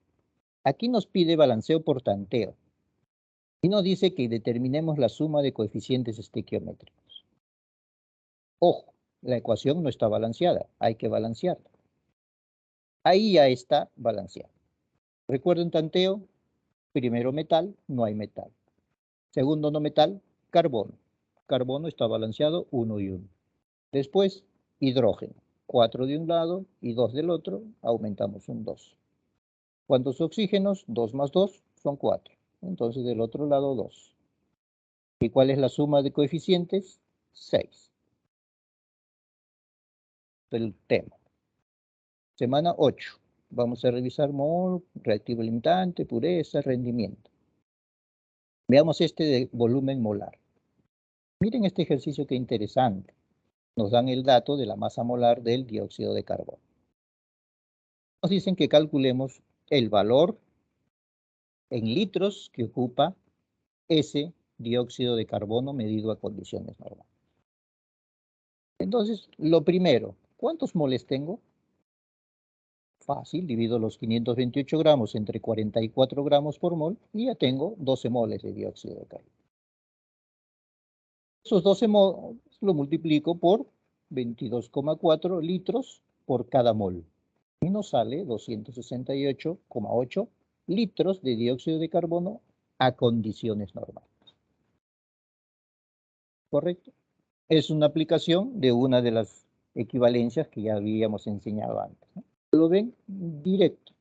Aquí nos pide balanceo por tanteo. Y nos dice que determinemos la suma de coeficientes estequiométricos. Ojo, la ecuación no está balanceada, hay que balancearla. Ahí ya está balanceada. Recuerden tanteo, primero metal, no hay metal. Segundo no metal, carbono. Carbono está balanceado 1 y 1. Después, hidrógeno. 4 de un lado y 2 del otro, aumentamos un 2. ¿Cuántos oxígenos? 2 más 2 son 4. Entonces del otro lado 2. ¿Y cuál es la suma de coeficientes? 6. El tema. Semana 8. Vamos a revisar mol, reactivo limitante, pureza, rendimiento. Veamos este de volumen molar. Miren este ejercicio que interesante. Nos dan el dato de la masa molar del dióxido de carbono. Nos dicen que calculemos el valor en litros que ocupa ese dióxido de carbono medido a condiciones normales. Entonces, lo primero, ¿cuántos moles tengo? Fácil, divido los 528 gramos entre 44 gramos por mol y ya tengo 12 moles de dióxido de carbono. Esos 12 moles lo multiplico por 22,4 litros por cada mol. Y nos sale 268,8 litros de dióxido de carbono a condiciones normales. ¿Correcto? Es una aplicación de una de las equivalencias que ya habíamos enseñado antes, ¿no? Lo ven directo.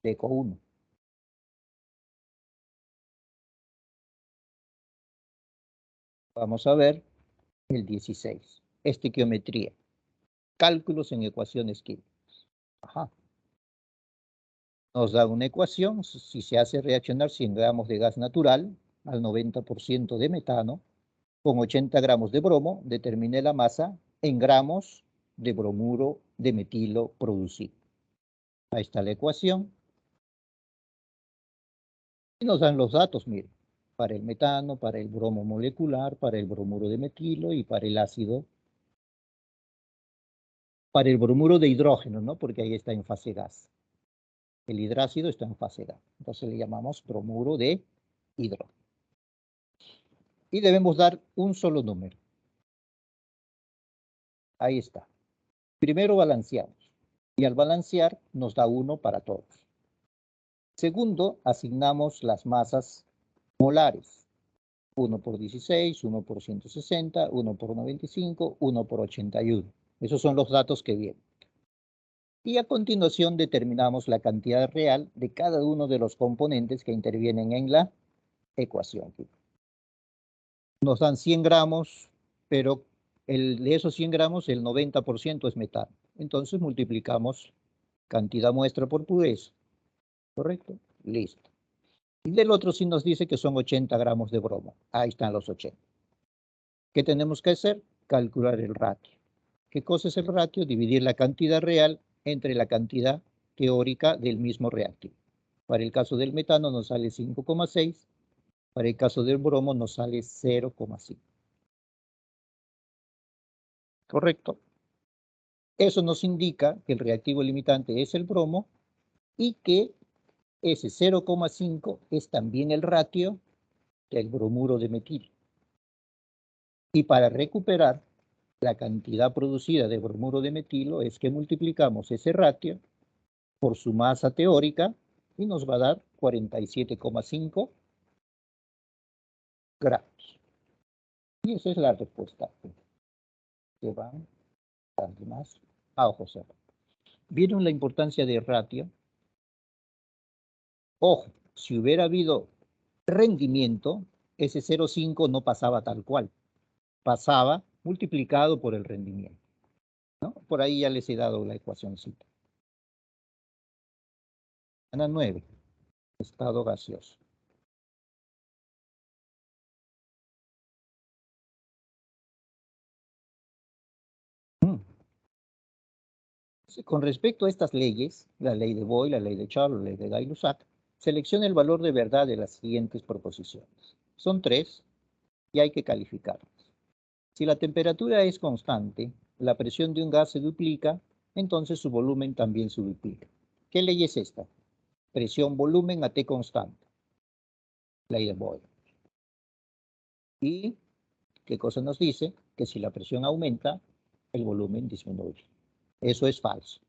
ECO 1. Vamos a ver el 16. Estequiometría. Cálculos en ecuaciones químicas. Nos da una ecuación, si se hace reaccionar 100 gramos de gas natural al 90% de metano, con 80 gramos de bromo, determine la masa en gramos de bromuro de metilo producido. Ahí está la ecuación. nos dan los datos, miren, para el metano, para el bromo molecular, para el bromuro de metilo y para el ácido, para el bromuro de hidrógeno, ¿no? Porque ahí está en fase gas. El hidrácido está en fase gas. Entonces le llamamos bromuro de hidrógeno. Y debemos dar un solo número. Ahí está. Primero balanceamos. Y al balancear nos da 1 para todos. Segundo, asignamos las masas molares. 1 por 16, 1 por 160, 1 por 95, 1 por 81. Esos son los datos que vienen. Y a continuación determinamos la cantidad real de cada uno de los componentes que intervienen en la ecuación. Nos dan 100 gramos, pero de esos 100 gramos el 90% es metano. Entonces multiplicamos cantidad muestra por pureza. ¿Correcto? Listo. Y del otro sí nos dice que son 80 gramos de bromo. Ahí están los 80. ¿Qué tenemos que hacer? Calcular el ratio. ¿Qué cosa es el ratio? Dividir la cantidad real entre la cantidad teórica del mismo reactivo. Para el caso del metano nos sale 5,6. Para el caso del bromo nos sale 0,5. ¿Correcto? Eso nos indica que el reactivo limitante es el bromo y que ese 0,5 es también el ratio del bromuro de metilo. Y para recuperar la cantidad producida de bromuro de metilo es que multiplicamos ese ratio por su masa teórica y nos va a dar 47,5 gramos. Y esa es la respuesta. Que van bastante más a ojo cerrado. ¿Vieron la importancia del ratio? Ojo, si hubiera habido rendimiento, ese 0,5 no pasaba tal cual. Pasaba multiplicado por el rendimiento, ¿no? Por ahí ya les he dado la ecuacióncita. Ana 9, estado gaseoso. Con respecto a estas leyes, la ley de Boyle, la ley de Charles, la ley de Gay-Lussac, selecciona el valor de verdad de las siguientes proposiciones. Son 3 y hay que calificarlas. Si la temperatura es constante, la presión de un gas se duplica, entonces su volumen también se duplica. ¿Qué ley es esta? Presión-volumen a T constante. Ley de Boyle. ¿Y qué cosa nos dice? Que si la presión aumenta, el volumen disminuye. Eso es falso.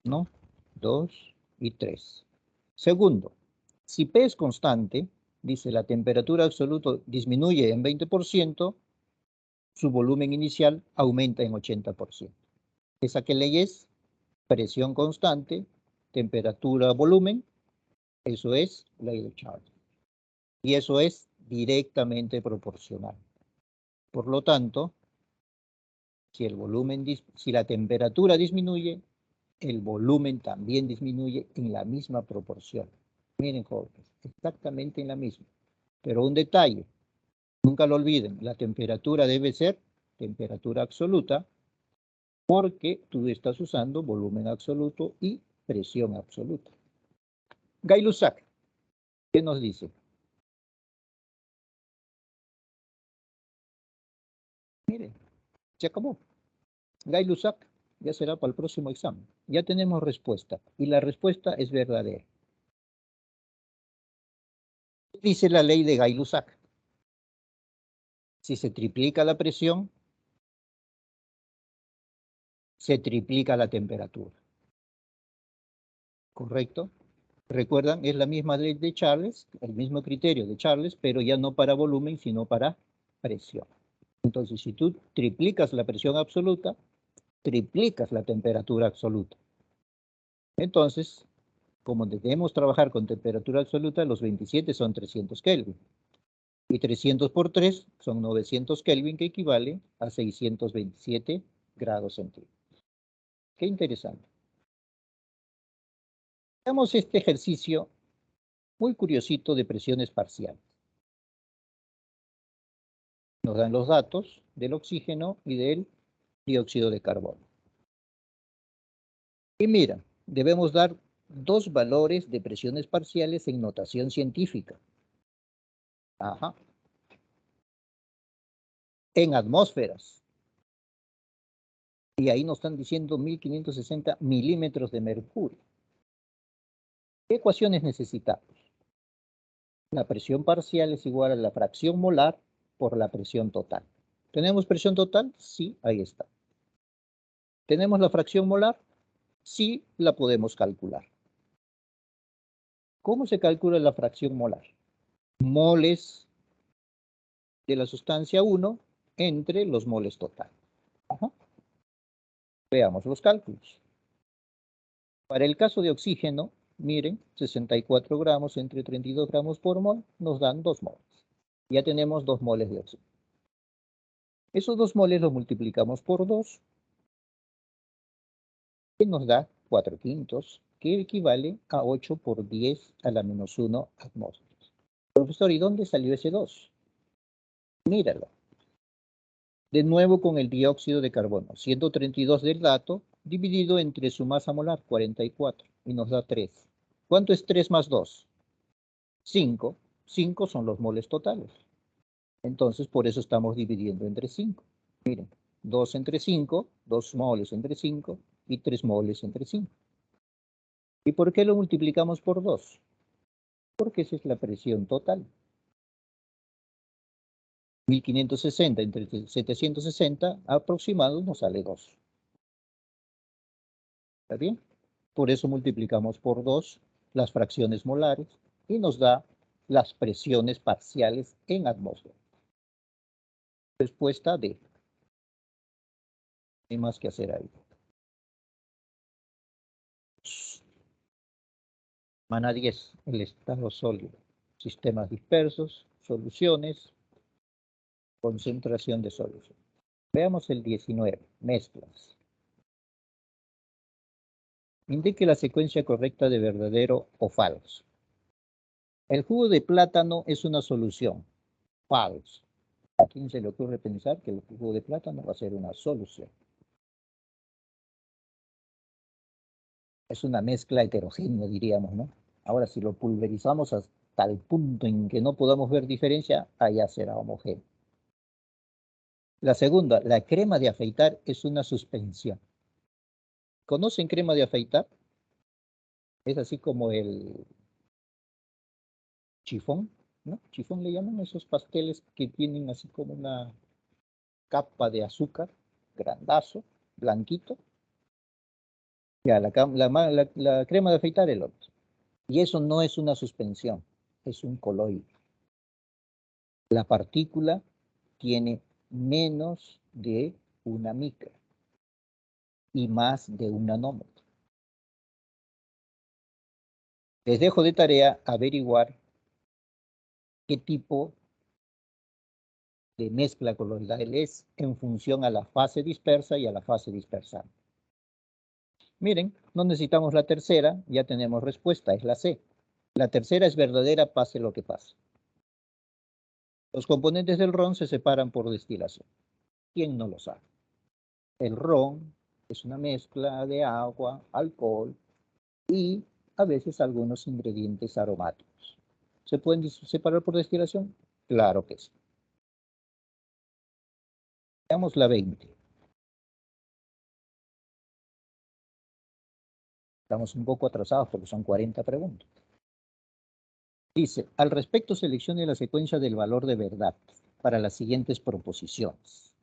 ¿No? 2 y 3. Segundo, si P es constante, dice la temperatura absoluta disminuye en 20%, su volumen inicial aumenta en 80%. ¿Esa qué ley es? Presión constante, temperatura, volumen. Eso es ley de Charles. Y eso es directamente proporcional. Por lo tanto, si la temperatura disminuye, el volumen también disminuye en la misma proporción. Miren, jóvenes, exactamente en la misma. Pero un detalle, nunca lo olviden, la temperatura debe ser temperatura absoluta porque tú estás usando volumen absoluto y presión absoluta. Gay-Lussac, ¿qué nos dice? Miren, se acabó. Gay-Lussac ya será para el próximo examen. Ya tenemos respuesta y la respuesta es verdadera. Dice la ley de Gay-Lussac. Si se triplica la presión, se triplica la temperatura. ¿Correcto? Recuerdan, es la misma ley de Charles, el mismo criterio de Charles, pero ya no para volumen, sino para presión. Entonces, si tú triplicas la presión absoluta, triplicas la temperatura absoluta. Entonces, como debemos trabajar con temperatura absoluta, los 27 son 300 Kelvin. Y 300 por 3 son 900 Kelvin, que equivale a 627 grados centígrados. Qué interesante. Veamos este ejercicio muy curiosito de presiones parciales. Nos dan los datos del oxígeno y del dióxido de carbono. Y mira, debemos dar dos valores de presiones parciales en notación científica. Ajá. En atmósferas. Y ahí nos están diciendo 1560 milímetros de mercurio. ¿Qué ecuaciones necesitamos? La presión parcial es igual a la fracción molar por la presión total. ¿Tenemos presión total? Sí, ahí está. ¿Tenemos la fracción molar? Sí, la podemos calcular. ¿Cómo se calcula la fracción molar? Moles de la sustancia 1 entre los moles total. Ajá. Veamos los cálculos. Para el caso de oxígeno, miren, 64 gramos entre 32 gramos por mol nos dan 2 moles. Ya tenemos 2 moles de oxígeno. Esos 2 moles los multiplicamos por 2, que nos da 4 quintos, que equivale a 8 por 10 a la menos 1 atmósferas. Profesor, ¿y dónde salió ese 2? Míralo. De nuevo con el dióxido de carbono, 132 del dato, dividido entre su masa molar, 44, y nos da 3. ¿Cuánto es 3 más 2? 5. 5 son los moles totales. Entonces, por eso estamos dividiendo entre 5. Miren, 2 entre 5, 2 moles entre 5 y 3 moles entre 5. ¿Y por qué lo multiplicamos por 2? Porque esa es la presión total. 1560 entre 760 aproximado nos sale 2. ¿Está bien? Por eso multiplicamos por 2 las fracciones molares y nos da las presiones parciales en atmósfera. Respuesta D. No hay más que hacer ahí. Mana 10, el estado sólido. Sistemas dispersos, soluciones, concentración de solución. Veamos el 19, mezclas. Indique la secuencia correcta de verdadero o falso. El jugo de plátano es una solución. Falso. ¿A quién se le ocurre pensar que el jugo de plátano va a ser una solución? Es una mezcla heterogénea, diríamos, ¿no? Ahora, si lo pulverizamos hasta el punto en que no podamos ver diferencia, allá será homogéneo. La segunda, la crema de afeitar es una suspensión. ¿Conocen crema de afeitar? Es así como el chifón, ¿no? Chifón le llaman esos pasteles que tienen así como una capa de azúcar, grandazo, blanquito. Ya, la crema de afeitar el otro. Y eso no es una suspensión, es un coloide. La partícula tiene menos de una micra y más de un nanómetro. Les dejo de tarea averiguar qué tipo de mezcla coloidal es en función a la fase dispersa y a la fase dispersante. Miren, no necesitamos la tercera, ya tenemos respuesta, es la C. La tercera es verdadera, pase lo que pase. Los componentes del ron se separan por destilación. ¿Quién no lo sabe? El ron es una mezcla de agua, alcohol y a veces algunos ingredientes aromáticos. ¿Se pueden separar por destilación? Claro que sí. Veamos la 20. Estamos un poco atrasados porque son 40 preguntas. Dice, al respecto seleccione la secuencia del valor de verdad para las siguientes proposiciones.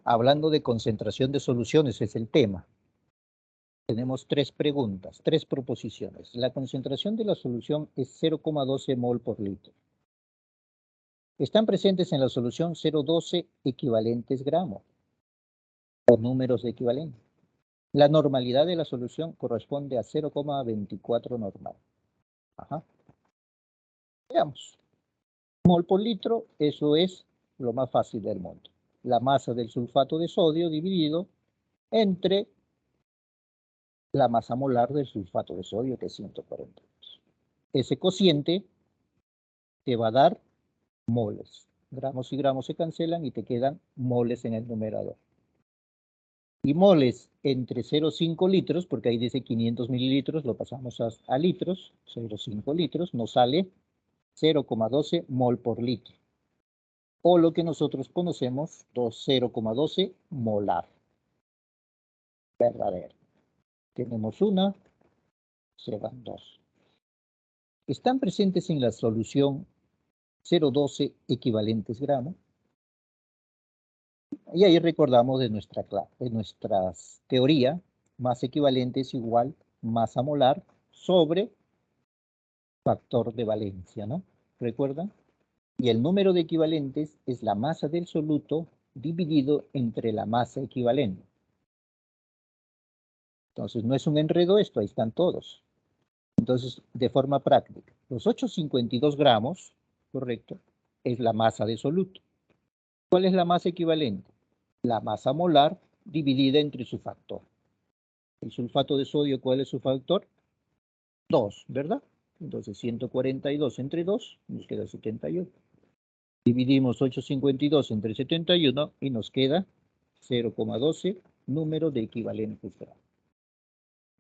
Hablando de concentración de soluciones es el tema. Tenemos 3 preguntas, 3 proposiciones. La concentración de la solución es 0,12 mol por litro. Están presentes en la solución 0,12 equivalentes gramos o números de equivalencia. La normalidad de la solución corresponde a 0,24 normal. Ajá. Veamos. Mol por litro, eso es lo más fácil del mundo. La masa del sulfato de sodio dividido entre la masa molar del sulfato de sodio, que es 142. Ese cociente te va a dar moles. Gramos y gramos se cancelan y te quedan moles en el numerador. Y moles entre 0,5 litros, porque ahí dice 500 mililitros, lo pasamos a litros, 0,5 litros, nos sale 0,12 mol por litro. O lo que nosotros conocemos, 0,12 molar. Verdadero. Tenemos una, se van dos. Están presentes en la solución 0,12 equivalentes gramos. Y ahí recordamos de nuestra teoría, masa equivalente es igual masa molar sobre factor de valencia, ¿no? ¿Recuerdan? Y el número de equivalentes es la masa del soluto dividido entre la masa equivalente. Entonces, no es un enredo esto, ahí están todos. Entonces, de forma práctica, los 852 gramos, correcto, es la masa de soluto. ¿Cuál es la masa equivalente? La masa molar dividida entre su factor. El sulfato de sodio, ¿cuál es su factor? 2, ¿verdad? Entonces 142 entre 2 nos queda 71. Dividimos 852 entre 71 y nos queda 0,12 número de equivalentes gramos.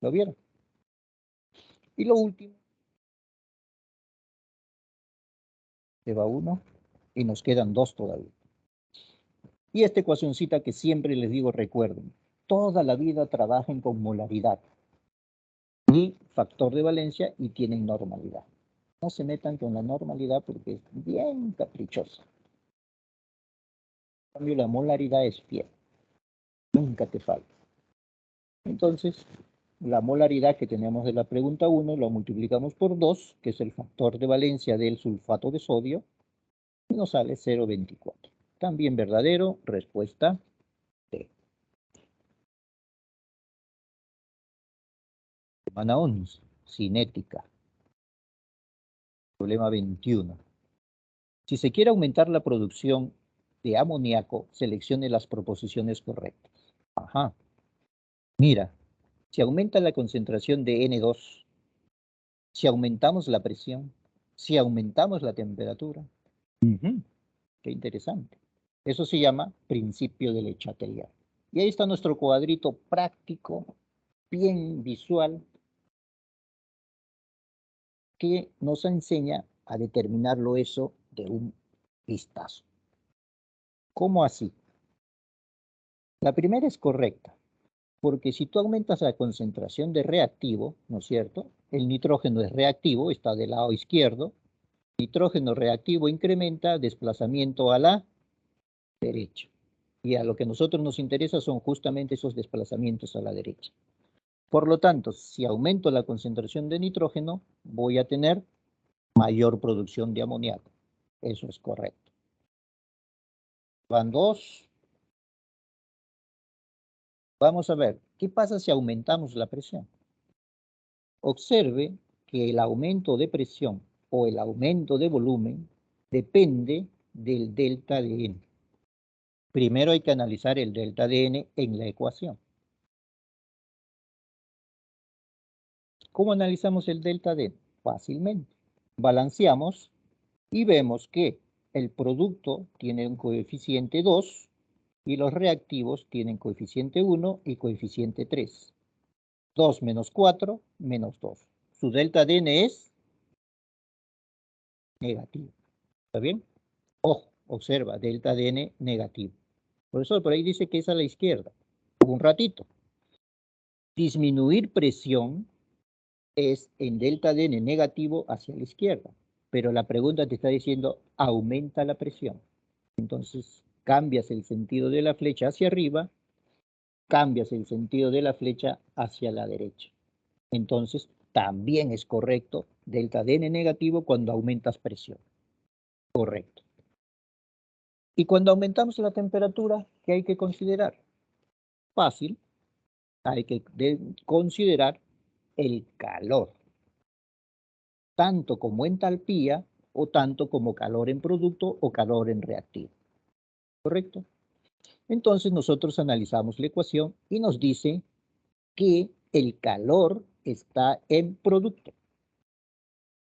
¿Lo vieron? Y lo último, se va 1 y nos quedan 2 todavía. Y esta ecuacioncita que siempre les digo, recuerden, toda la vida trabajen con molaridad y factor de valencia y tienen normalidad. No se metan con la normalidad porque es bien caprichosa. En cambio, la molaridad es fiel. Nunca te falta. Entonces, la molaridad que tenemos de la pregunta 1 lo multiplicamos por 2, que es el factor de valencia del sulfato de sodio, y nos sale 0,24. También verdadero, respuesta D. Semana 11, cinética. Problema 21. Si se quiere aumentar la producción de amoníaco, seleccione las proposiciones correctas. Ajá. Mira, si aumenta la concentración de N2, si aumentamos la presión, si aumentamos la temperatura. Qué interesante. Eso se llama principio de Le Chatelier. Y ahí está nuestro cuadrito práctico, bien visual, que nos enseña a determinarlo eso de un vistazo. ¿Cómo así? La primera es correcta, porque si tú aumentas la concentración de reactivo, ¿no es cierto? El nitrógeno es reactivo, está del lado izquierdo. Nitrógeno reactivo incrementa desplazamiento a la derecha. Y a lo que a nosotros nos interesa son justamente esos desplazamientos a la derecha. Por lo tanto, si aumento la concentración de nitrógeno, voy a tener mayor producción de amoníaco. Eso es correcto. Van dos. Vamos a ver, ¿qué pasa si aumentamos la presión? Observe que el aumento de presión o el aumento de volumen depende del delta de N. Primero hay que analizar el delta de N en la ecuación. ¿Cómo analizamos el delta de N? Fácilmente. Balanceamos y vemos que el producto tiene un coeficiente 2 y los reactivos tienen coeficiente 1 y coeficiente 3. 2 menos 4 menos 2. Su delta de N es negativo. ¿Está bien? Ojo, observa, delta de N negativo. Profesor, por ahí dice que es a la izquierda. Un ratito. Disminuir presión es en delta de N negativo hacia la izquierda. Pero la pregunta te está diciendo, aumenta la presión. Entonces, cambias el sentido de la flecha hacia arriba, cambias el sentido de la flecha hacia la derecha. Entonces, también es correcto delta de N negativo cuando aumentas presión. Correcto. Y cuando aumentamos la temperatura, ¿qué hay que considerar? Fácil, hay que considerar el calor, tanto como entalpía o tanto como calor en producto o calor en reactivo. ¿Correcto? Entonces nosotros analizamos la ecuación y nos dice que el calor está en producto.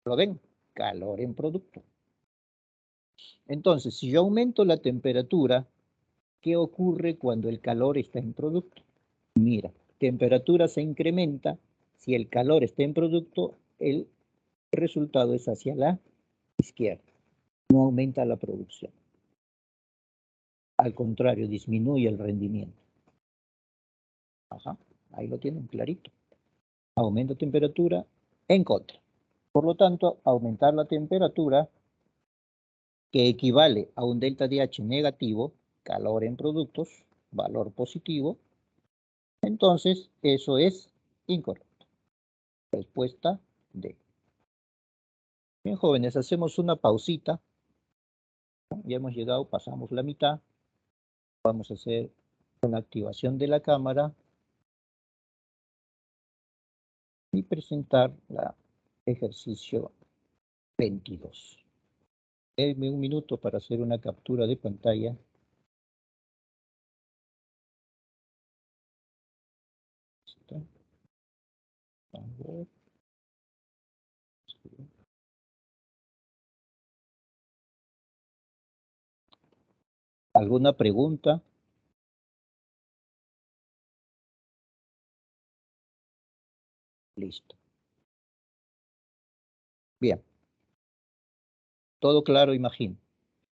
¿Lo ven? Calor en producto. Entonces, si yo aumento la temperatura, ¿qué ocurre cuando el calor está en producto? Mira, temperatura se incrementa. Si el calor está en producto, el resultado es hacia la izquierda. No aumenta la producción. Al contrario, disminuye el rendimiento. Ajá, ahí lo tienen clarito. Aumenta temperatura en contra. Por lo tanto, aumentar la temperatura, que equivale a un delta DH negativo, calor en productos, valor positivo, entonces eso es incorrecto. Respuesta D. Bien, jóvenes, hacemos una pausita. Ya hemos llegado, pasamos la mitad. Vamos a hacer una activación de la cámara y presentar el ejercicio 22. Denme un minuto para hacer una captura de pantalla. ¿Alguna pregunta? Listo. Bien. Todo claro, imagino.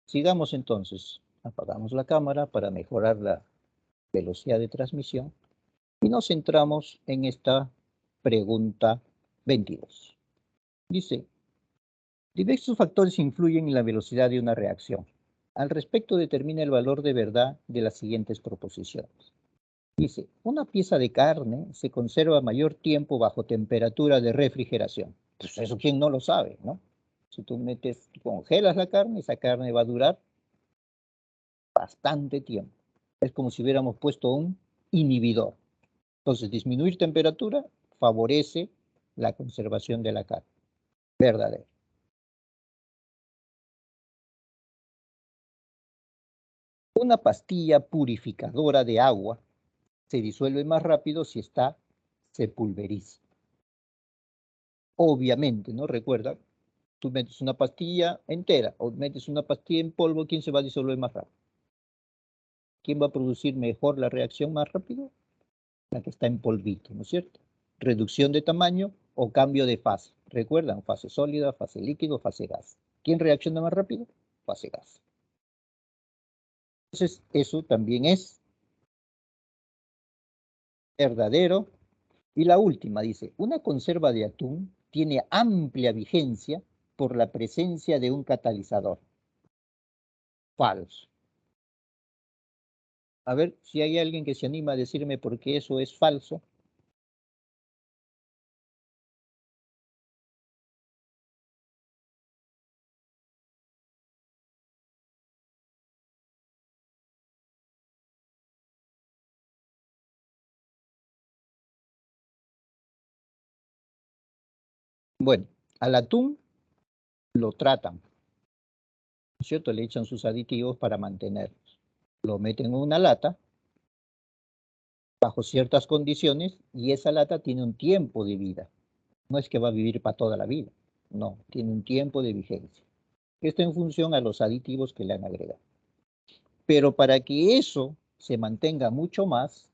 Sigamos entonces. Apagamos la cámara para mejorar la velocidad de transmisión y nos centramos en esta pregunta 22. Dice, diversos factores influyen en la velocidad de una reacción. Al respecto, determina el valor de verdad de las siguientes proposiciones. Dice, una pieza de carne se conserva mayor tiempo bajo temperatura de refrigeración. Pues eso quién no lo sabe, ¿no? Si tú congelas la carne, esa carne va a durar bastante tiempo. Es como si hubiéramos puesto un inhibidor. Entonces, disminuir temperatura favorece la conservación de la carne. Verdadero. Una pastilla purificadora de agua se disuelve más rápido si se pulveriza. Obviamente, ¿no? Recuerda, tú metes una pastilla entera o metes una pastilla en polvo, ¿quién se va a disolver más rápido? ¿Quién va a producir mejor la reacción más rápido? La que está en polvito, ¿no es cierto? Reducción de tamaño o cambio de fase. ¿Recuerdan? Fase sólida, fase líquido, fase gas. ¿Quién reacciona más rápido? Fase gas. Entonces, eso también es verdadero. Y la última dice, una conserva de atún tiene amplia vigencia por la presencia de un catalizador. Falso. A ver si hay alguien que se anima a decirme por qué eso es falso. Bueno, al atún lo tratan, ¿no es cierto? Le echan sus aditivos para mantenerlos. Lo meten en una lata bajo ciertas condiciones y esa lata tiene un tiempo de vida. No es que va a vivir para toda la vida. No, tiene un tiempo de vigencia. Esto en función a los aditivos que le han agregado. Pero para que eso se mantenga mucho más,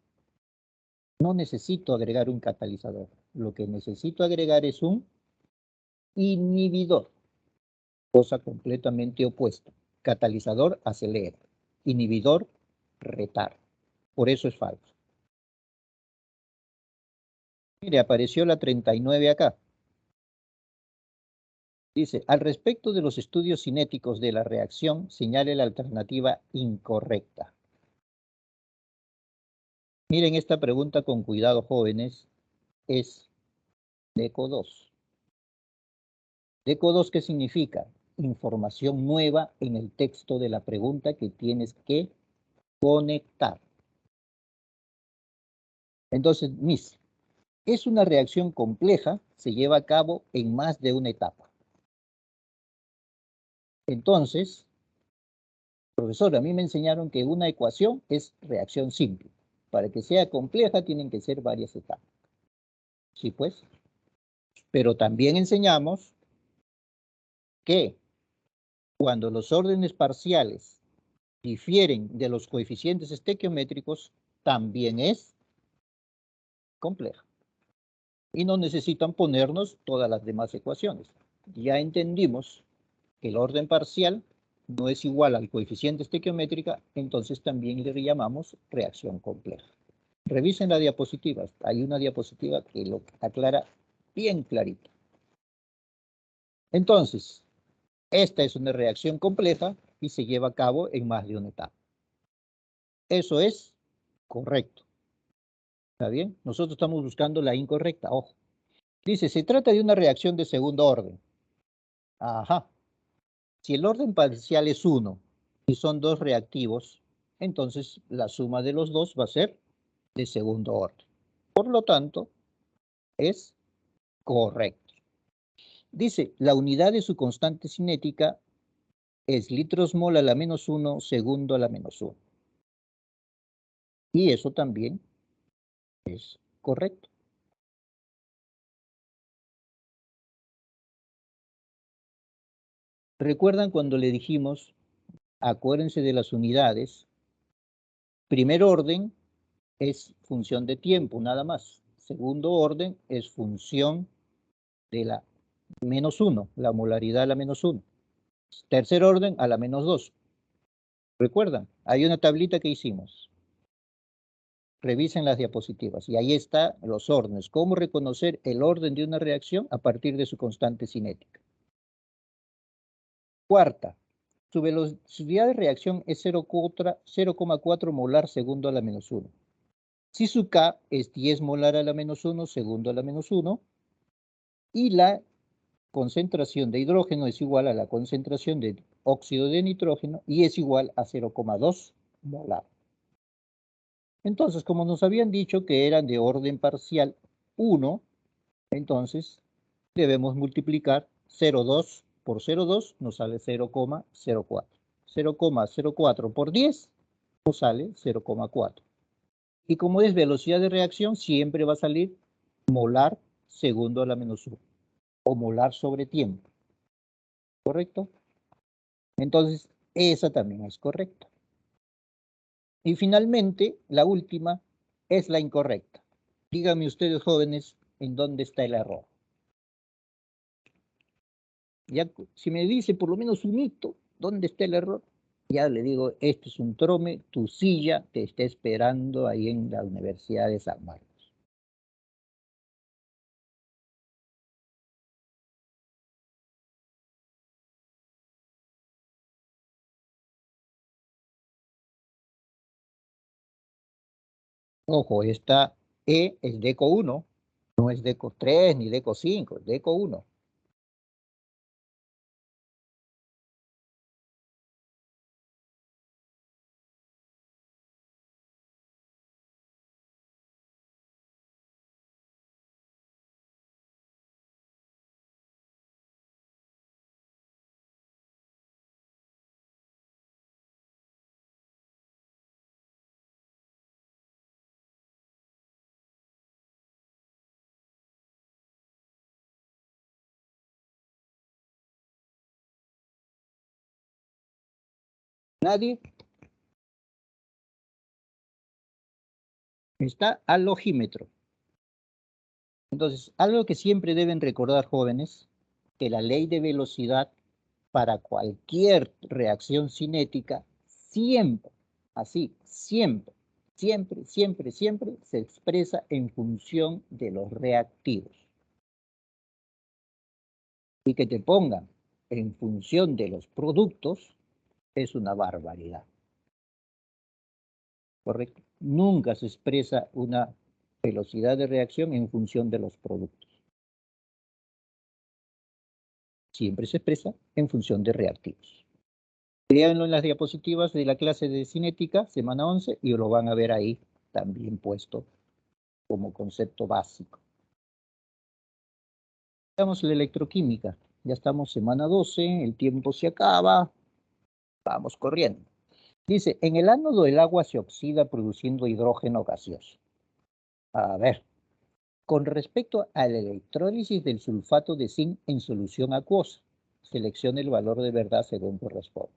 no necesito agregar un catalizador. Lo que necesito agregar es un inhibidor, cosa completamente opuesta. Catalizador acelera, inhibidor retarda. Por eso es falso. Mire, apareció la 39 acá. Dice, al respecto de los estudios cinéticos de la reacción, señale la alternativa incorrecta. Miren esta pregunta con cuidado, jóvenes. Es DECO 2. DECO 2, ¿qué significa? Información nueva en el texto de la pregunta que tienes que conectar. Entonces, Miss, es una reacción compleja, se lleva a cabo en más de una etapa. Entonces, profesor, a mí me enseñaron que una ecuación es reacción simple. Para que sea compleja tienen que ser varias etapas. Sí, pues. Pero también enseñamos que cuando los órdenes parciales difieren de los coeficientes estequiométricos, también es compleja. Y no necesitan ponernos todas las demás ecuaciones. Ya entendimos que el orden parcial no es igual al coeficiente estequiométrica, entonces también le llamamos reacción compleja. Revisen la diapositiva. Hay una diapositiva que lo aclara bien clarito. Entonces, esta es una reacción compleja y se lleva a cabo en más de una etapa. Eso es correcto. ¿Está bien? Nosotros estamos buscando la incorrecta. Ojo. Dice, se trata de una reacción de segundo orden. Ajá. Si el orden parcial es 1 y son dos reactivos, entonces la suma de los dos va a ser de segundo orden. Por lo tanto, es correcto. Dice, la unidad de su constante cinética es litros mol a la menos 1, segundo a la menos 1. Y eso también es correcto. ¿Recuerdan cuando le dijimos, acuérdense de las unidades? Primer orden es función de tiempo, nada más. Segundo orden es función de la menos 1, la molaridad a la menos 1. Tercer orden a la menos 2. ¿Recuerdan? Hay una tablita que hicimos. Revisen las diapositivas y ahí está los órdenes. ¿Cómo reconocer el orden de una reacción a partir de su constante cinética? Cuarta, su velocidad de reacción es 0,4 molar segundo a la menos 1. Si su K es 10 molar a la menos 1 segundo a la menos 1 y la concentración de hidrógeno es igual a la concentración de óxido de nitrógeno y es igual a 0,2 molar. Entonces, como nos habían dicho que eran de orden parcial 1, entonces debemos multiplicar 0,2 por 0,2 nos sale 0,04. 0,04 por 10 nos sale 0,4. Y como es velocidad de reacción, siempre va a salir molar segundo a la menos 1 o molar sobre tiempo. ¿Correcto? Entonces, esa también es correcta. Y finalmente, la última es la incorrecta. Díganme ustedes, jóvenes, en dónde está el error. Ya, si me dice por lo menos un hito, ¿dónde está el error? Ya le digo, esto es un trome, tu silla te está esperando ahí en la Universidad de San Marcos. Ojo, esta E es DECO 1, no es DECO 3 ni DECO 5, es DECO 1. ¿Nadie? Está al ojímetro. Entonces, algo que siempre deben recordar, jóvenes, que la ley de velocidad para cualquier reacción cinética siempre, así, siempre, siempre, siempre, siempre se expresa en función de los reactivos. Y que te pongan en función de los productos es una barbaridad. ¿Correcto? Nunca se expresa una velocidad de reacción en función de los productos. Siempre se expresa en función de reactivos. Léanlo en las diapositivas de la clase de cinética, semana 11, y lo van a ver ahí también puesto como concepto básico. Veamos la electroquímica. Ya estamos semana 12, el tiempo se acaba. Vamos corriendo. Dice, en el ánodo el agua se oxida produciendo hidrógeno gaseoso. A ver, con respecto a la electrólisis del sulfato de zinc en solución acuosa, seleccione el valor de verdad según corresponde.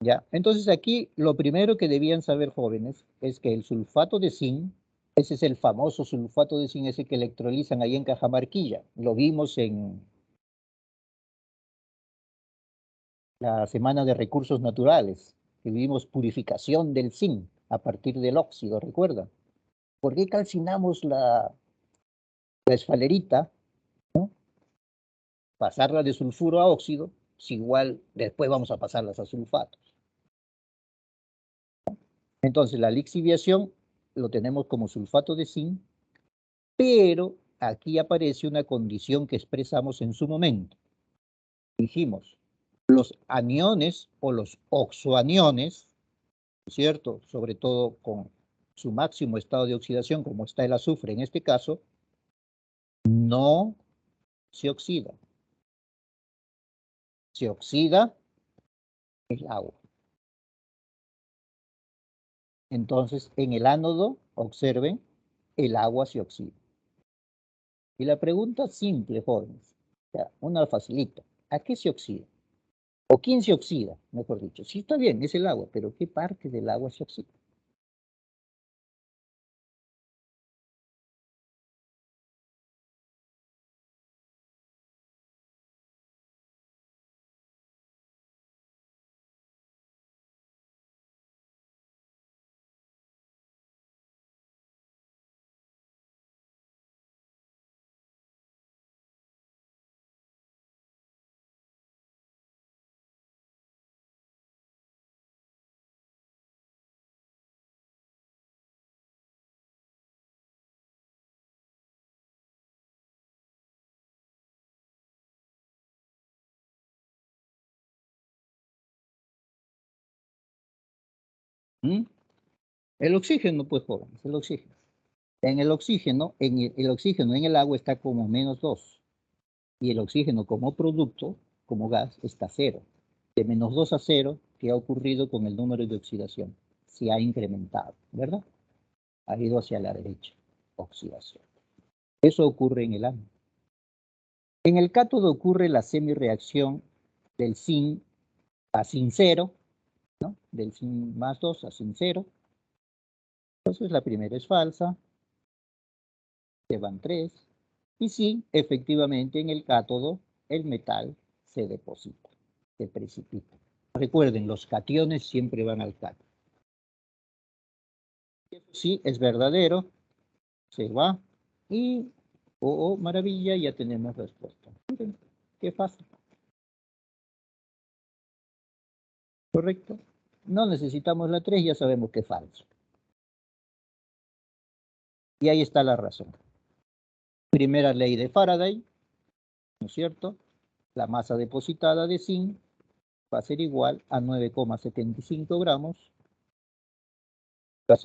Ya, entonces aquí lo primero que debían saber, jóvenes, es que el sulfato de zinc Ese es el famoso sulfato de zinc, ese que electrolizan ahí en Cajamarquilla. Lo vimos en la Semana de Recursos Naturales, que vimos purificación del zinc a partir del óxido, ¿recuerdan? ¿Por qué calcinamos la esfalerita? Pasarla de sulfuro a óxido, si igual después vamos a pasarlas a sulfatos. Entonces la lixiviación lo tenemos como sulfato de zinc, pero aquí aparece una condición que expresamos en su momento. Dijimos, los aniones o los oxoaniones, ¿cierto? Sobre todo con su máximo estado de oxidación, como está el azufre en este caso, no se oxida. Se oxida el agua. Entonces, en el ánodo, observen, el agua se oxida. Y la pregunta simple, jóvenes, ya, una facilita, ¿a qué se oxida? ¿O quién se oxida, mejor dicho? Sí, está bien, es el agua, pero ¿qué parte del agua se oxida? ¿Mm? El oxígeno, pues, jóvenes, el oxígeno. En el oxígeno, el oxígeno en el agua está como -2. Y el oxígeno como producto, como gas, está 0. De -2 a 0, ¿qué ha ocurrido con el número de oxidación? Se ha incrementado, ¿verdad? Ha ido hacia la derecha, oxidación. Eso ocurre en el ánodo. En el cátodo ocurre la semireacción del zinc a zinc 0, ¿no? Del zinc +2 a zinc 0. Entonces la primera es falsa, se van 3. Y sí, efectivamente en el cátodo el metal se deposita, se precipita. Recuerden, los cationes siempre van al cátodo. Sí, es verdadero, se va y, oh, maravilla, ya tenemos respuesta. Miren, qué fácil. ¿Correcto? No necesitamos la 3, ya sabemos que es falso. Y ahí está la razón. Primera ley de Faraday, ¿no es cierto? La masa depositada de zinc va a ser igual a 9,75 gramos,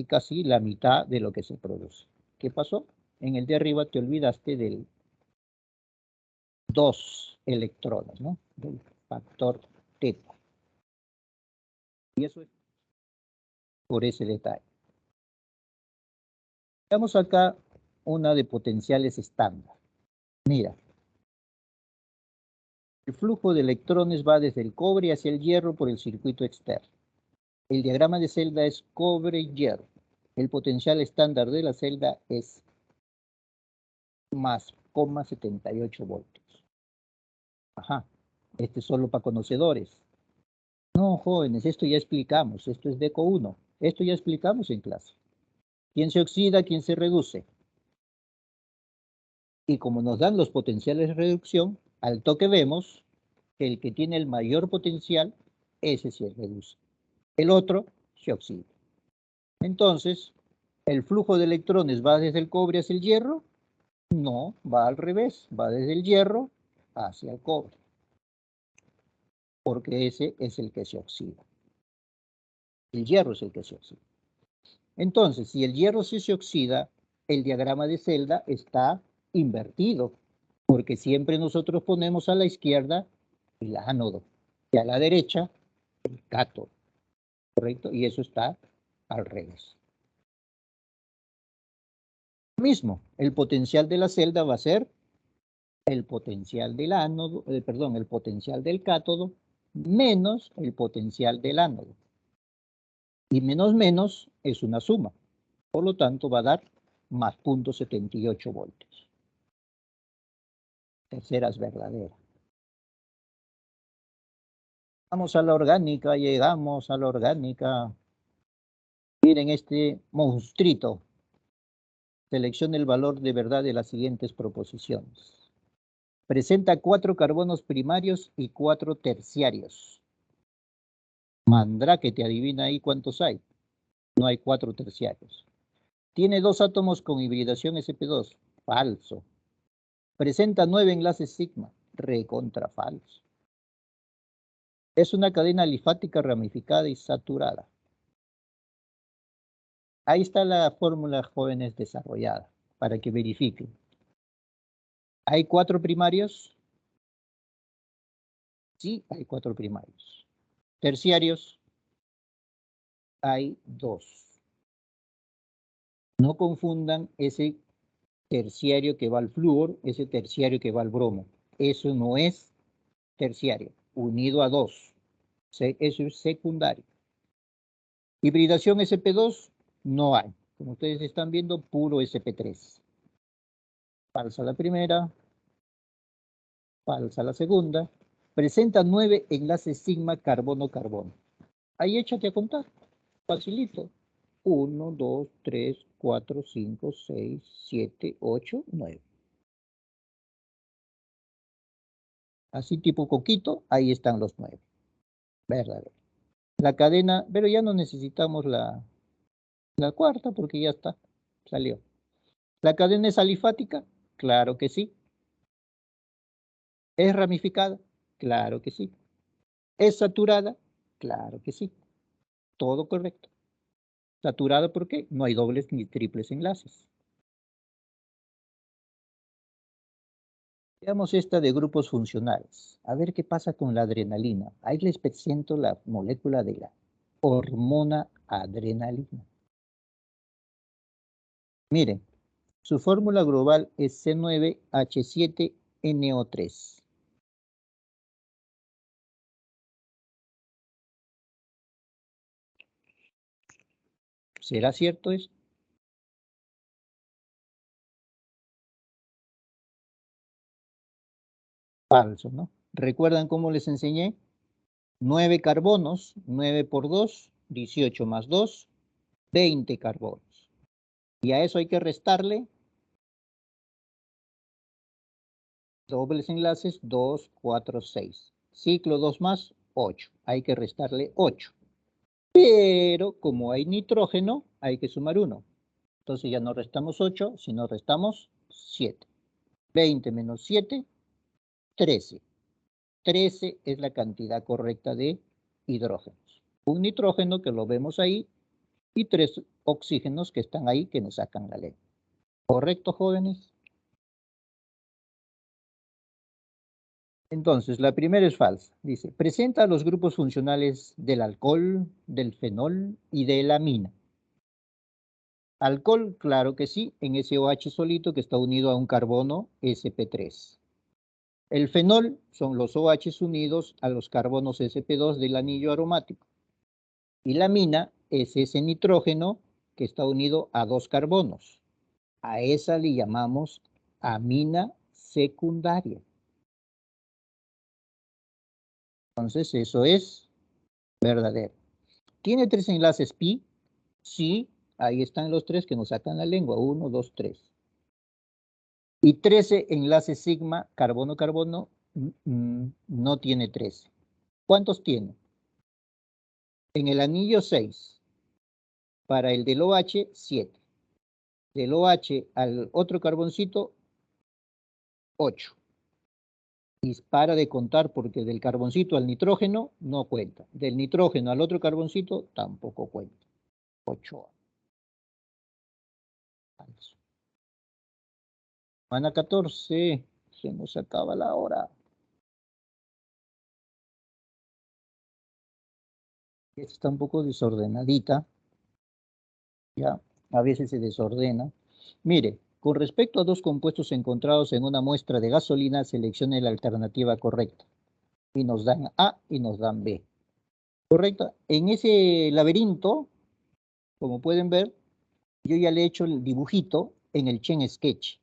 casi la mitad de lo que se produce. ¿Qué pasó? En el de arriba te olvidaste del 2 electrones, ¿no? Del factor teta. Y eso es por ese detalle. Veamos acá una de potenciales estándar. Mira, el flujo de electrones va desde el cobre hacia el hierro por el circuito externo. El diagrama de celda es cobre-hierro. El potencial estándar de la celda es más 0,78 voltios. Ajá, este es solo para conocedores. No, jóvenes, esto ya explicamos, esto es DECO 1. Esto ya explicamos en clase. ¿Quién se oxida, quién se reduce? Y como nos dan los potenciales de reducción, al toque vemos que el que tiene el mayor potencial, ese se reduce. El otro se oxida. Entonces, ¿el flujo de electrones va desde el cobre hacia el hierro? No, va al revés, va desde el hierro hacia el cobre, porque ese es el que se oxida. El hierro es el que se oxida. Entonces, si el hierro se oxida, el diagrama de celda está invertido, porque siempre nosotros ponemos a la izquierda el ánodo y a la derecha el cátodo, ¿correcto? Y eso está al revés. Mismo, el potencial de la celda va a ser el potencial del ánodo, el potencial del cátodo menos el potencial del ánodo. Y menos es una suma. Por lo tanto, va a dar más 0.78 voltios. Tercera es verdadera. Vamos a la orgánica, llegamos a la orgánica. Miren este monstruito. Seleccione el valor de verdad de las siguientes proposiciones. Presenta 4 carbonos primarios y 4 terciarios. Mandrake, te adivina ahí cuántos hay. No hay 4 terciarios. Tiene 2 átomos con hibridación sp2. Falso. Presenta 9 enlaces sigma. Recontra falso. Es una cadena alifática ramificada y saturada. Ahí está la fórmula, jóvenes, desarrollada para que verifiquen. ¿Hay 4 primarios? Sí, hay 4 primarios. Terciarios, hay 2. No confundan ese terciario que va al flúor, ese terciario que va al bromo. Eso no es terciario, unido a 2. Eso es secundario. Hibridación sp2, no hay. Como ustedes están viendo, puro sp3. Falsa la primera. Falsa la segunda. Presenta 9 enlaces sigma carbono-carbono. Ahí échate a contar. Facilito. 1, 2, 3, 4, 5, 6, 7, 8, 9. Así tipo coquito, ahí están los 9. Verdadero. La cadena, pero ya no necesitamos la cuarta porque ya está. Salió. ¿La cadena es alifática? Claro que sí. ¿Es ramificada? Claro que sí. ¿Es saturada? Claro que sí. Todo correcto. ¿Saturada por qué? No hay dobles ni triples enlaces. Veamos esta de grupos funcionales. A ver qué pasa con la adrenalina. Ahí les presento la molécula de la hormona adrenalina. Miren, su fórmula global es C9H7NO3. ¿Será cierto eso? Falso, ¿no? ¿Recuerdan cómo les enseñé? 9 carbonos, 9 por 2, 18 más 2, 20 carbonos. Y a eso hay que restarle dobles enlaces, 2, 4, 6. Ciclo 2 más, 8. Hay que restarle 8. Pero como hay nitrógeno, hay que sumar 1. Entonces ya no restamos 8, sino restamos 7. 20 menos 7, 13. 13 es la cantidad correcta de hidrógenos. Un nitrógeno que lo vemos ahí y 3 oxígenos que están ahí que nos sacan la lengua. ¿Correcto, jóvenes? Entonces, la primera es falsa. Dice, presenta los grupos funcionales del alcohol, del fenol y de la amina. Alcohol, claro que sí, en ese OH solito que está unido a un carbono sp3. El fenol son los OH unidos a los carbonos sp2 del anillo aromático. Y la amina es ese nitrógeno que está unido a 2 carbonos. A esa le llamamos amina secundaria. Entonces, eso es verdadero. ¿Tiene 3 enlaces pi? Sí, ahí están los 3 que nos sacan la lengua. 1, 2, 3. Y 13 enlaces sigma, carbono-carbono, no tiene 13. ¿Cuántos tiene? En el anillo 6. Para el del OH, 7. Del OH al otro carboncito, 8. Y para de contar porque del carboncito al nitrógeno no cuenta. Del nitrógeno al otro carboncito tampoco cuenta. 8. Falso. Mana 14. Se nos acaba la hora. Esta está un poco desordenadita. Ya, a veces se desordena. Mire, con respecto a 2 compuestos encontrados en una muestra de gasolina, seleccione la alternativa correcta. Y nos dan A y nos dan B. ¿Correcto? En ese laberinto, como pueden ver, yo ya le he hecho el dibujito en el Chain Sketch.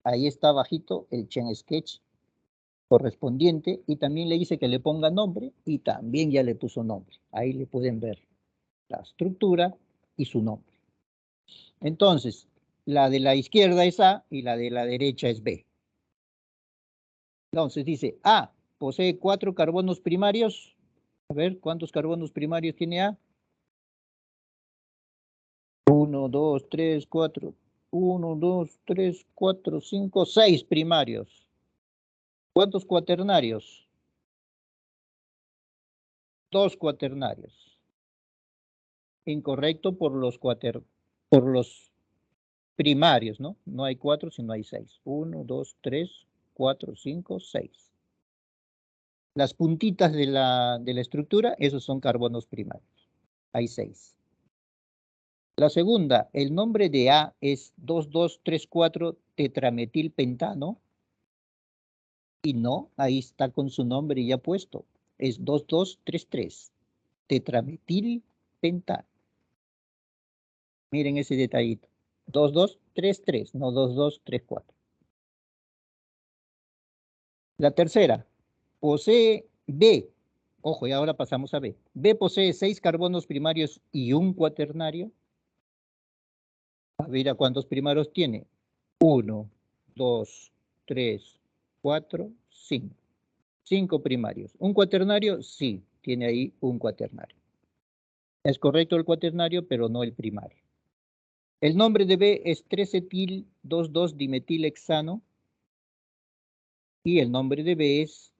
Ahí está abajito el Chain Sketch correspondiente y también le dice que le ponga nombre y también ya le puso nombre. Ahí le pueden ver la estructura y su nombre. Entonces, la de la izquierda es A y la de la derecha es B. Entonces dice A posee 4 carbonos primarios. A ver, ¿cuántos carbonos primarios tiene A? 1, 2, 3, 4. 1, 2, 3, 4, 5, 6 primarios. ¿Cuántos cuaternarios? 2 cuaternarios. Incorrecto por los primarios, ¿no? No hay 4, sino hay 6. 1, 2, 3, 4, 5, 6. Las puntitas de la estructura, esos son carbonos primarios. Hay 6. La segunda, el nombre de A es 2234 tetrametilpentano. Y no, ahí está con su nombre ya puesto. Es 2233 tetrametilpentano. Miren ese detallito. 2233, no 2234. La tercera, posee B. Ojo, y ahora pasamos a B. B posee 6 carbonos primarios y un cuaternario. A ver, ¿a cuántos primarios tiene? 1, 2, 3, 4, 5. 5 primarios. ¿Un cuaternario? Sí, tiene ahí un cuaternario. Es correcto el cuaternario, pero no el primario. El nombre de B es 3-etil-22-dimetilhexano. Y el nombre de B es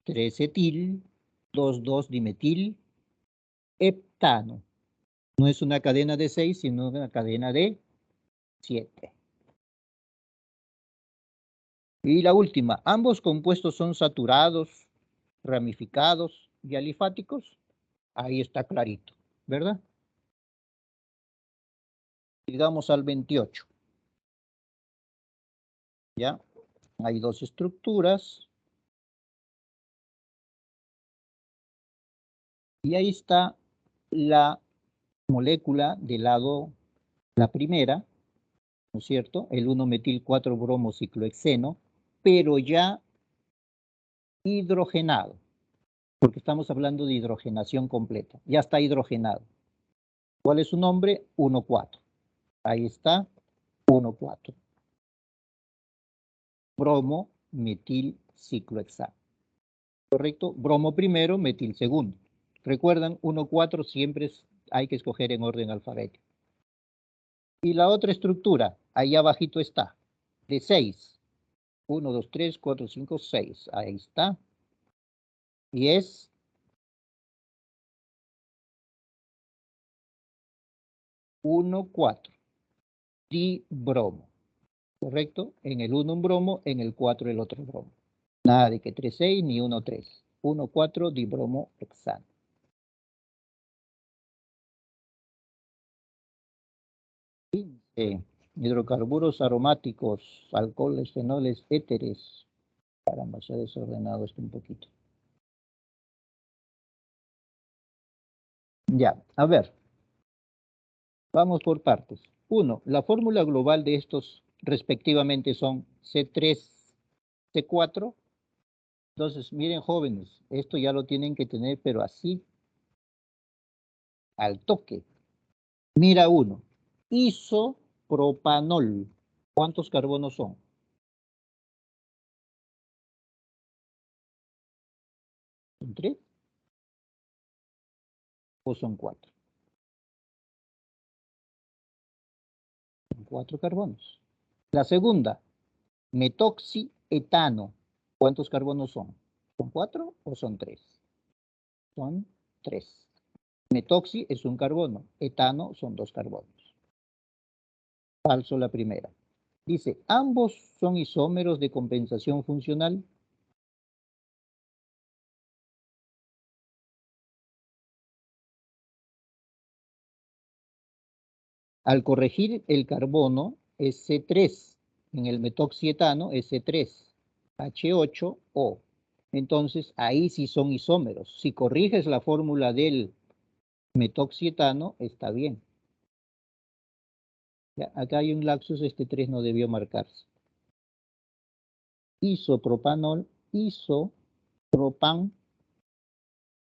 3-etil-22-dimetilheptano. No es una cadena de 6, sino una cadena de 7. Y la última, ambos compuestos son saturados, ramificados y alifáticos. Ahí está clarito, ¿verdad? Llegamos al 28. ¿Ya? Hay 2 estructuras. Y ahí está la molécula del lado, la primera, ¿no es cierto? El 1-metil-4-bromociclohexeno, pero ya hidrogenado, porque estamos hablando de hidrogenación completa. Ya está hidrogenado. ¿Cuál es su nombre? 1,4. Ahí está, 1,4. Bromo, metil, ciclohexano. ¿Correcto? Bromo primero, metil segundo. Recuerdan, 1,4 siempre hay que escoger en orden alfabético. Y la otra estructura, ahí abajito está, de 6. 1, 2, 3, 4, 5, 6. Ahí está. Y es 1,4. Dibromo. ¿Correcto? En el 1 un bromo, en el 4 el otro bromo. Nada de que 3,6 ni 1,3. 1,4 dibromo hexano. Hidrocarburos aromáticos, alcoholes, fenoles, éteres. Caramba, se ha desordenado esto un poquito. Ya, a ver. Vamos por partes. 1. La fórmula global de estos respectivamente son C3, C4. Entonces, miren jóvenes, esto ya lo tienen que tener, pero así, al toque. Mira uno. Isopropanol. ¿Cuántos carbonos son? ¿Son 3 o son 4? Son 4 carbonos. La segunda, metoxietano. ¿Cuántos carbonos son? ¿Son 4 o son 3? Son 3. Metoxi es un carbono, etano son 2 carbonos. Falso la primera. Dice, ambos son isómeros de compensación funcional. Al corregir el carbono es C3, en el metoxietano es C3, H8O. Entonces ahí sí son isómeros. Si corriges la fórmula del metoxietano, está bien. Ya, acá hay un lapsus, este 3 no debió marcarse. Isopropanol, isopropan,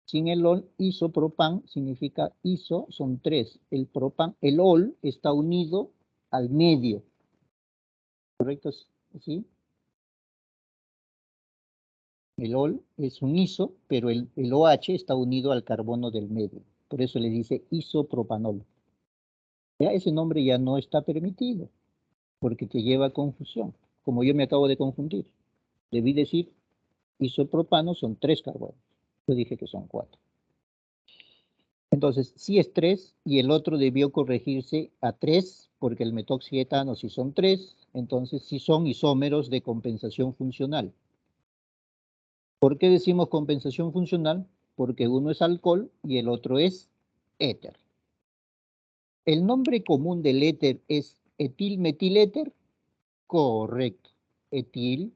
sin el ol, isopropan significa iso, son 3. El propan, el ol está unido al medio. ¿Correcto? ¿Sí? El ol es un iso, pero el OH está unido al carbono del medio. Por eso le dice isopropanol. Ya ese nombre ya no está permitido, porque te lleva a confusión, como yo me acabo de confundir. Debí decir isopropano son 3 carbonos. Yo dije que son 4. Entonces, sí es 3 y el otro debió corregirse a 3, porque el metoxietano sí son 3, entonces sí son isómeros de compensación funcional. ¿Por qué decimos compensación funcional? Porque uno es alcohol y el otro es éter. ¿El nombre común del éter es etilmetiléter? Correcto. Etil,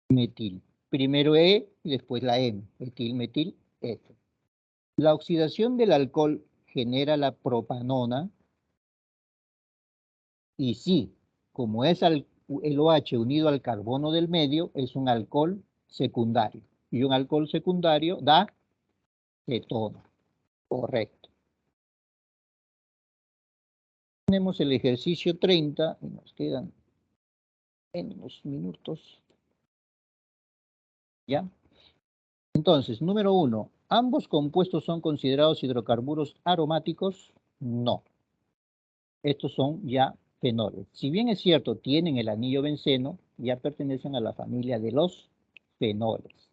metil. Primero E y después la M. Etilmetil, éter. La oxidación del alcohol genera la propanona y sí, como es el OH unido al carbono del medio, es un alcohol secundario. Y un alcohol secundario da cetona. Correcto. Tenemos el ejercicio 30 y nos quedan en unos minutos. ¿Ya? Entonces, número 1. ¿Ambos compuestos son considerados hidrocarburos aromáticos? No. Estos son ya fenoles. Si bien es cierto, tienen el anillo benceno, ya pertenecen a la familia de los fenoles.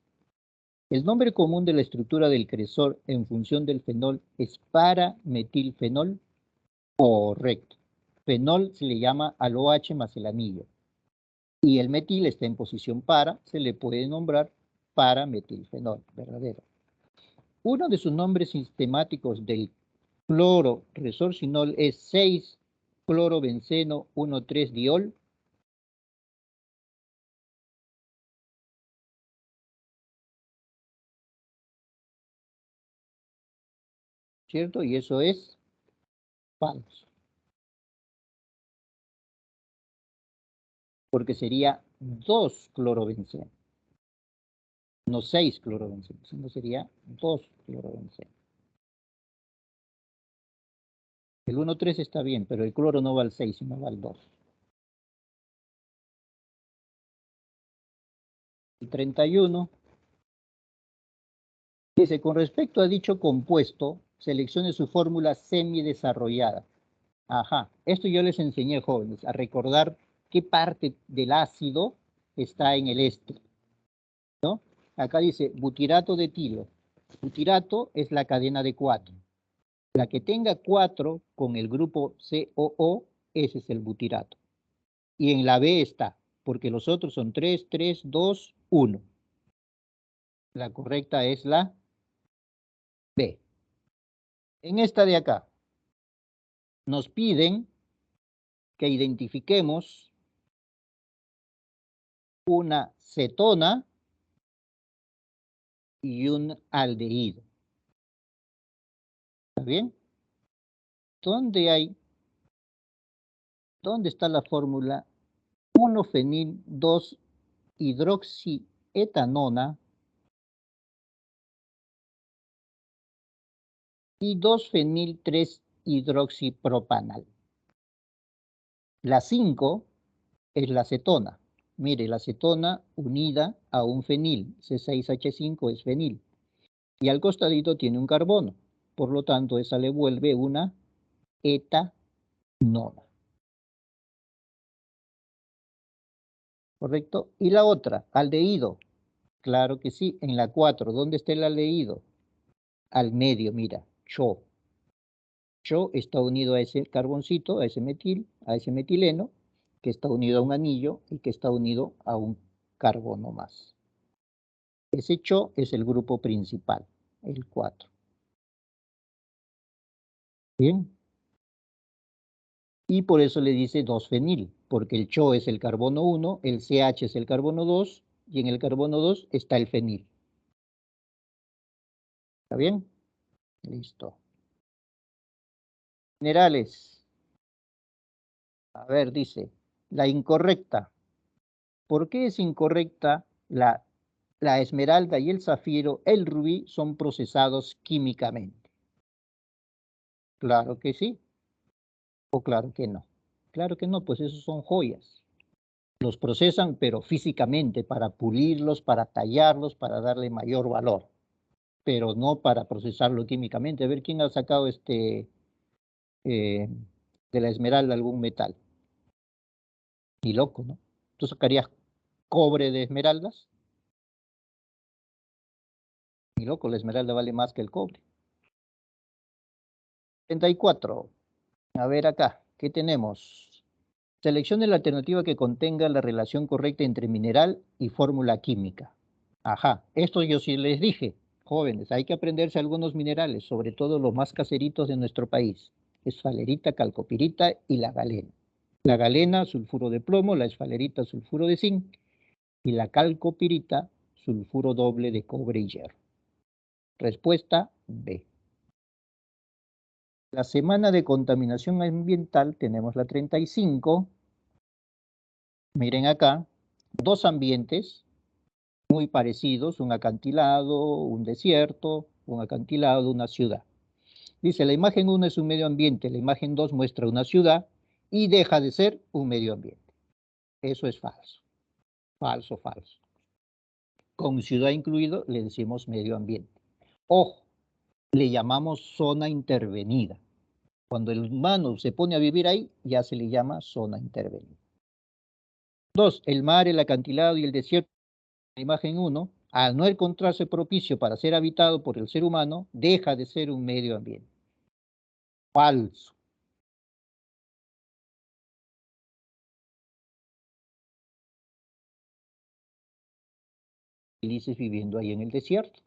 El nombre común de la estructura del cresol en función del fenol es parametilfenol. Correcto. Fenol se le llama al OH más el anillo. Y el metil está en posición para, se le puede nombrar parametilfenol, verdadero. Uno de sus nombres sistemáticos del cloro resorcinol es 6-clorobenceno 1,3-diol. ¿Cierto? Y eso es falso. Porque sería 2-clorobenceno. No 6-clorobenceno, sino sería 2-clorobenceno. El 1,3 está bien, pero el cloro no va al 6, sino va al 2. El 31 dice, con respecto a dicho compuesto, seleccione su fórmula semidesarrollada. Ajá, esto yo les enseñé, jóvenes, a recordar qué parte del ácido está en el éster, ¿no? Acá dice butirato de etilo. Butirato es la cadena de 4. La que tenga 4 con el grupo COO, ese es el butirato. Y en la B está, porque los otros son 3, 3, 2, 1. La correcta es la B. En esta de acá, nos piden que identifiquemos una cetona y un aldehído. ¿Está bien? ¿Dónde está la fórmula 1-fenil 2-hidroxietanona y 2-fenil 3-hidroxipropanal? La 5 es la cetona. Mire, la cetona unida a un fenil, C6H5 es fenil. Y al costadito tiene un carbono. Por lo tanto, esa le vuelve una etanona. ¿Correcto? Y la otra, aldehído. Claro que sí, en la 4. ¿Dónde está el aldehído? Al medio, mira, CHO. CHO está unido a ese carboncito, a ese metil, a ese metileno, que está unido a un anillo y que está unido a un carbono más. Ese CHO es el grupo principal, el 4. Bien. Y por eso le dice 2-fenil, porque el CHO es el carbono 1, el CH es el carbono 2, y en el carbono 2 está el fenil. ¿Está bien? Listo. Minerales. A ver, dice, la incorrecta. ¿Por qué es incorrecta la esmeralda y el zafiro, el rubí, son procesados químicamente? Claro que sí, o claro que no. Claro que no, pues esos son joyas. Los procesan, pero físicamente, para pulirlos, para tallarlos, para darle mayor valor, pero no para procesarlo químicamente. A ver quién ha sacado de la esmeralda algún metal. Ni loco, ¿no? ¿Tú sacarías cobre de esmeraldas? Ni loco, la esmeralda vale más que el cobre. 34. A ver acá, ¿qué tenemos? Seleccione la alternativa que contenga la relación correcta entre mineral y fórmula química. Ajá, esto yo sí les dije, jóvenes, hay que aprenderse algunos minerales, sobre todo los más caseritos de nuestro país. Esfalerita, calcopirita y la galena. La galena, sulfuro de plomo, la esfalerita, sulfuro de zinc y la calcopirita, sulfuro doble de cobre y hierro. Respuesta B. La semana de contaminación ambiental tenemos la 35. Miren acá, dos ambientes muy parecidos, un acantilado, un desierto, un acantilado, una ciudad. Dice, la imagen 1 es un medio ambiente, la imagen 2 muestra una ciudad y deja de ser un medio ambiente. Eso es falso, falso, falso. Con ciudad incluido le decimos medio ambiente. Ojo, le llamamos zona intervenida. Cuando el humano se pone a vivir ahí, ya se le llama zona intervenida. 2. El mar, el acantilado y el desierto, la imagen 1, al no encontrarse propicio para ser habitado por el ser humano, deja de ser un medio ambiente. Falso. Felices viviendo ahí en el desierto.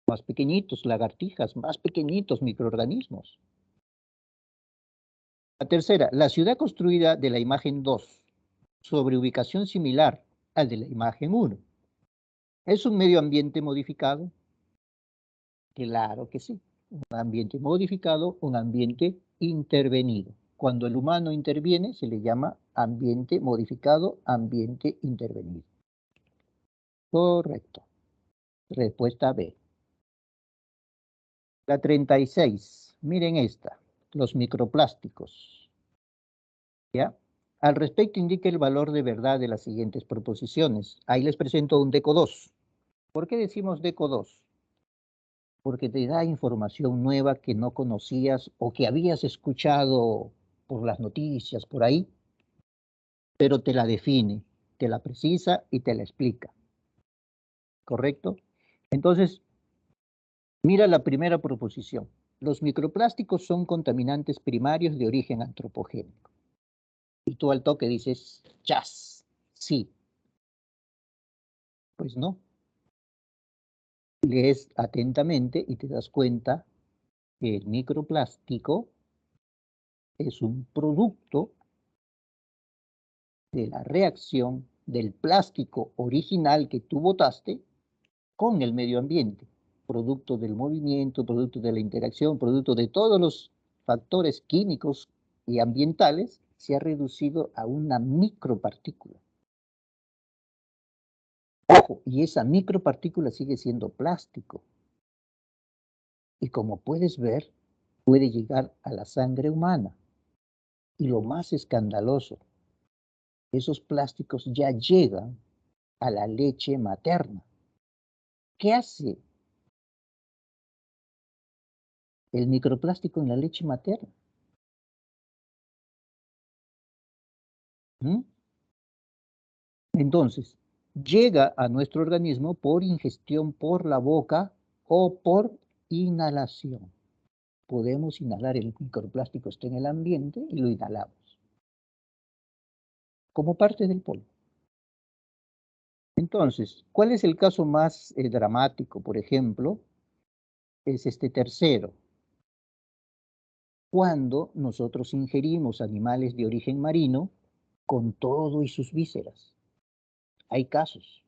Más pequeñitos, lagartijas, más pequeñitos microorganismos. La tercera, la ciudad construida de la imagen 2, sobre ubicación similar al de la imagen 1. ¿Es un medio ambiente modificado? Claro que sí. Un ambiente modificado, un ambiente intervenido. Cuando el humano interviene, se le llama ambiente modificado, ambiente intervenido. Correcto. Respuesta B. La 36. Miren esta. Los microplásticos. ¿Ya? Al respecto indica el valor de verdad de las siguientes proposiciones. Ahí les presento un DECO 2. ¿Por qué decimos DECO 2? Porque te da información nueva que no conocías o que habías escuchado por las noticias, por ahí, pero te la define, te la precisa y te la explica. ¿Correcto? Entonces, mira la primera proposición. Los microplásticos son contaminantes primarios de origen antropogénico. Y tú al toque dices, chas, sí. Pues no. Lees atentamente y te das cuenta que el microplástico es un producto de la reacción del plástico original que tú botaste con el medio ambiente, producto del movimiento, producto de la interacción, producto de todos los factores químicos y ambientales, se ha reducido a una micropartícula. Ojo, y esa micropartícula sigue siendo plástico. Y como puedes ver, puede llegar a la sangre humana. Y lo más escandaloso, esos plásticos ya llegan a la leche materna. ¿Qué hace el microplástico en la leche materna? ¿Mm? Entonces, llega a nuestro organismo por ingestión por la boca o por inhalación. Podemos inhalar el microplástico, está en el ambiente y lo inhalamos como parte del polvo. Entonces, ¿cuál es el caso más dramático? Por ejemplo, es este tercero. Cuando nosotros ingerimos animales de origen marino con todo y sus vísceras. Hay casos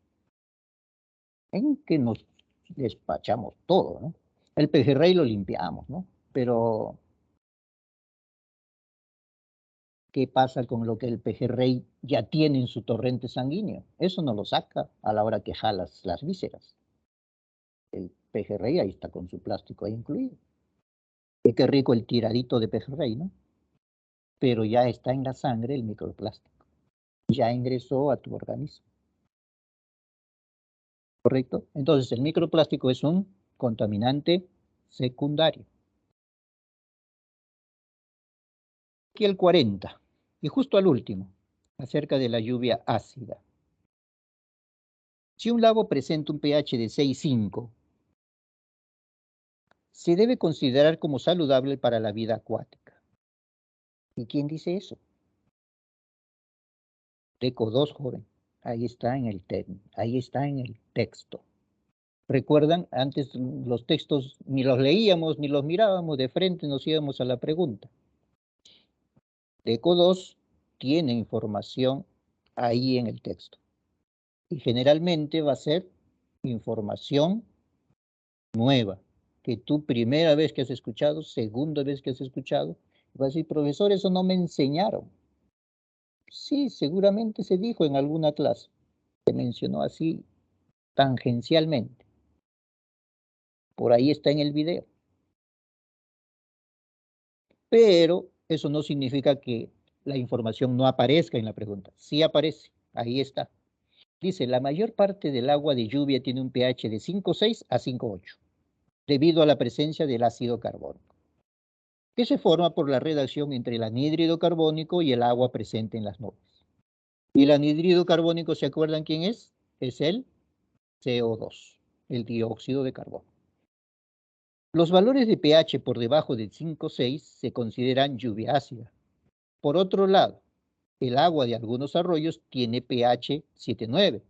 en que nos despachamos todo, ¿no? El pejerrey lo limpiamos, ¿no? Pero ¿Qué pasa con lo que el pejerrey ya tiene en su torrente sanguíneo? Eso no lo saca a la hora que jalas las vísceras. El pejerrey ahí está con su plástico ahí incluido. Y qué rico el tiradito de pejerrey, ¿no? Pero ya está en la sangre el microplástico. Ya ingresó a tu organismo. ¿Correcto? Entonces el microplástico es un contaminante secundario. Aquí el 40. Y justo al último, acerca de la lluvia ácida. Si un lago presenta un pH de 6,5, se debe considerar como saludable para la vida acuática. ¿Y quién dice eso? Teco 2, joven. Ahí está en el ahí está en el texto. ¿Recuerdan? Antes los textos ni los leíamos ni los mirábamos, de frente nos íbamos a la pregunta. Teco 2 tiene información ahí en el texto. Y generalmente va a ser información nueva, que tú primera vez que has escuchado, segunda vez que has escuchado, vas a decir, profesor, eso no me enseñaron. Sí, seguramente se dijo en alguna clase, se mencionó así tangencialmente. Por ahí está en el video. Pero eso no significa que la información no aparezca en la pregunta. Sí aparece, ahí está. Dice, la mayor parte del agua de lluvia tiene un pH de 5,6 a 5,8, debido a la presencia del ácido carbónico, que se forma por la reacción entre el anhídrido carbónico y el agua presente en las nubes. Y el anhídrido carbónico, ¿se acuerdan quién es? Es el CO2, el dióxido de carbono. Los valores de pH por debajo de 5,6 se consideran lluvia ácida. Por otro lado, el agua de algunos arroyos tiene pH 7,9,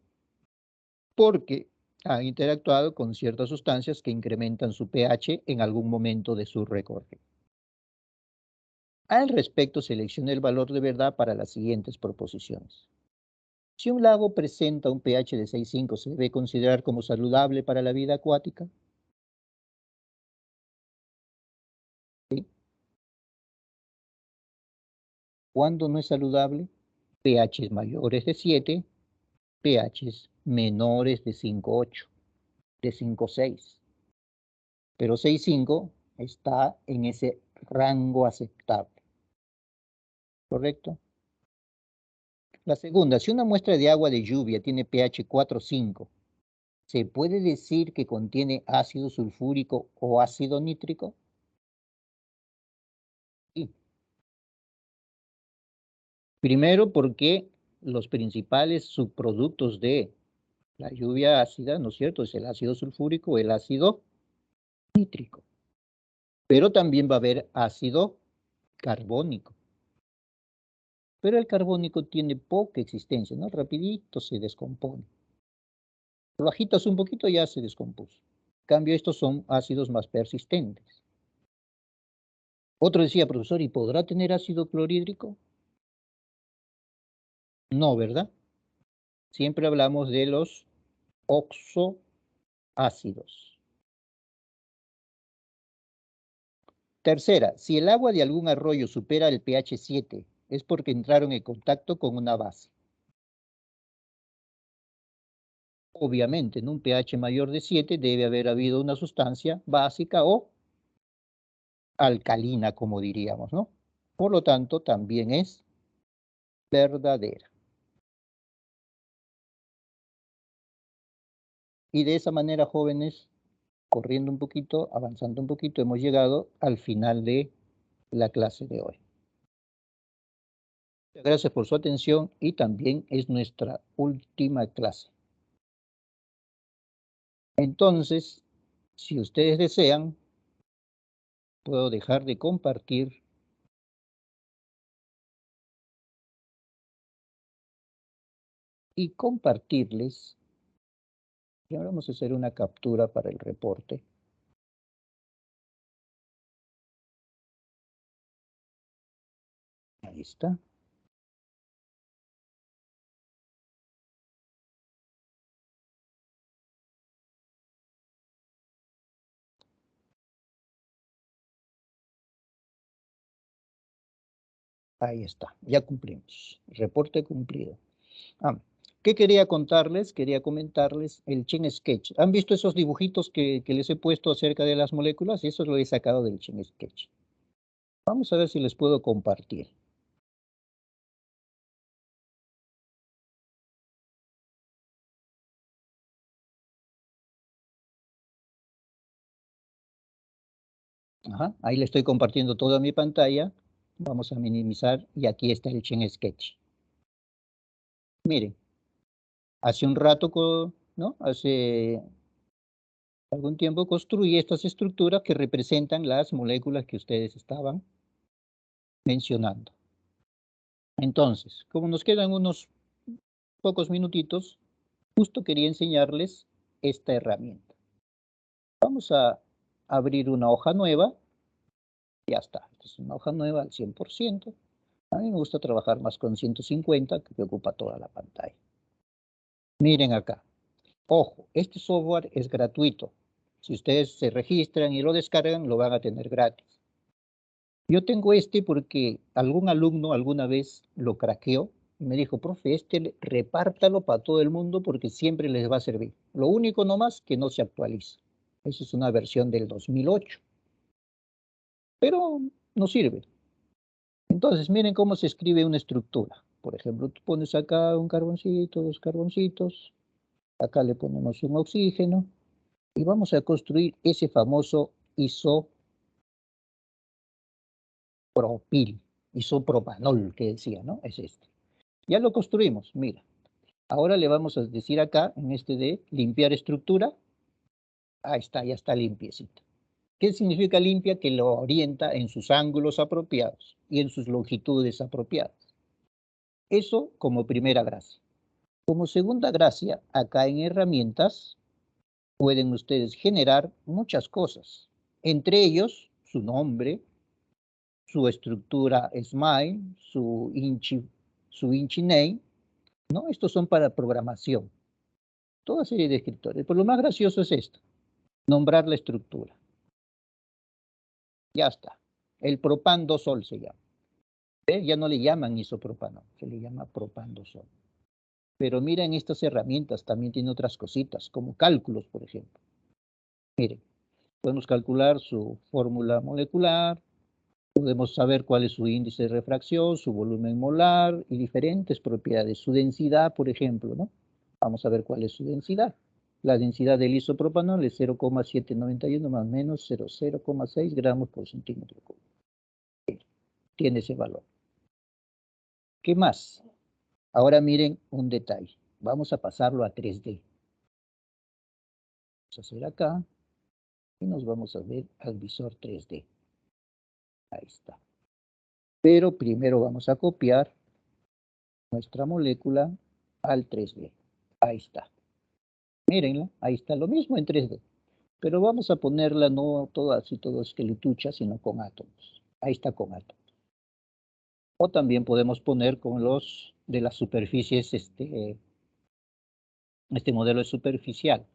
porque han interactuado con ciertas sustancias que incrementan su pH en algún momento de su recorrido. Al respecto, seleccione el valor de verdad para las siguientes proposiciones. Si un lago presenta un pH de 6,5, ¿se debe considerar como saludable para la vida acuática? ¿Sí? ¿Cuándo no es saludable? pH mayores de 7, pH menores de 5,8, de 5,6. Pero 6,5 está en ese rango aceptable. ¿Correcto? La segunda, si una muestra de agua de lluvia tiene pH 4,5, ¿se puede decir que contiene ácido sulfúrico o ácido nítrico? Sí. Primero, porque los principales subproductos de la lluvia ácida, ¿no es cierto?, es el ácido sulfúrico o el ácido nítrico. Pero también va a haber ácido carbónico. Pero el carbónico tiene poca existencia, ¿no? Rapidito se descompone. Lo agitas un poquito y ya se descompuso. En cambio, estos son ácidos más persistentes. Otro decía, profesor, ¿y podrá tener ácido clorhídrico? No, ¿verdad? Siempre hablamos de los oxoácidos. Tercera, si el agua de algún arroyo supera el pH 7, es porque entraron en contacto con una base. Obviamente, en un pH mayor de 7 debe haber habido una sustancia básica o alcalina, como diríamos, ¿no? Por lo tanto, también es verdadera. Y de esa manera, jóvenes, corriendo un poquito, avanzando un poquito, hemos llegado al final de la clase de hoy. Gracias por su atención y también es nuestra última clase. Entonces, si ustedes desean, puedo dejar de compartir y compartirles. Y ahora vamos a hacer una captura para el reporte. Ahí está. Ahí está, ya cumplimos. Reporte cumplido. ¿Qué quería contarles? Quería comentarles el Chain Sketch. ¿Han visto esos dibujitos que les he puesto acerca de las moléculas? Eso lo he sacado del Chain Sketch. Vamos a ver si les puedo compartir. Ajá, ahí le estoy compartiendo toda mi pantalla. Vamos a minimizar y aquí está el Chain Sketch. Miren, hace un rato, ¿no? Hace algún tiempo construí estas estructuras que representan las moléculas que ustedes estaban mencionando. Entonces, como nos quedan unos pocos minutitos, justo quería enseñarles esta herramienta. Vamos a abrir una hoja nueva. Ya está, esta es una hoja nueva al 100%. A mí me gusta trabajar más con 150, que ocupa toda la pantalla. Miren acá. Ojo, este software es gratuito. Si ustedes se registran y lo descargan, lo van a tener gratis. Yo tengo este porque algún alumno alguna vez lo craqueó y me dijo, profe, repártalo para todo el mundo porque siempre les va a servir. Lo único nomás que no se actualiza. Esa es una versión del 2008. Pero no sirve. Entonces, miren cómo se escribe una estructura. Por ejemplo, tú pones acá un carboncito, dos carboncitos. Acá le ponemos un oxígeno. Y vamos a construir ese famoso isopropanol que decía, ¿no? Es este. Ya lo construimos, mira. Ahora le vamos a decir acá, en este de limpiar estructura. Ahí está, ya está limpiecito. ¿Qué significa limpia? Que lo orienta en sus ángulos apropiados y en sus longitudes apropiadas. Eso como primera gracia. Como segunda gracia, acá en herramientas, pueden ustedes generar muchas cosas. Entre ellos, su nombre, su estructura SMILE, su Inchi name, ¿no? Estos son para programación. Toda serie de escritores. Pero lo más gracioso es esto, nombrar la estructura. Ya está. El propandosol se llama. ¿Ve? Ya no le llaman isopropano, se le llama propandosol. Pero miren, estas herramientas también tienen otras cositas, como cálculos, por ejemplo. Miren, podemos calcular su fórmula molecular, podemos saber cuál es su índice de refracción, su volumen molar y diferentes propiedades. Su densidad, por ejemplo, ¿no? Vamos a ver cuál es su densidad. La densidad del isopropanol es 0,791 más menos 0,6 gramos por centímetro cúbico. Tiene ese valor. ¿Qué más? Ahora miren un detalle. Vamos a pasarlo a 3D. Vamos a hacer acá y nos vamos a ver al visor 3D. Ahí está. Pero primero vamos a copiar nuestra molécula al 3D. Ahí está. Mírenla, ahí está lo mismo en 3D. Pero vamos a ponerla no toda así, todo esqueletucha, sino con átomos. Ahí está con átomos. O también podemos poner con los de las superficies, este modelo es superficial,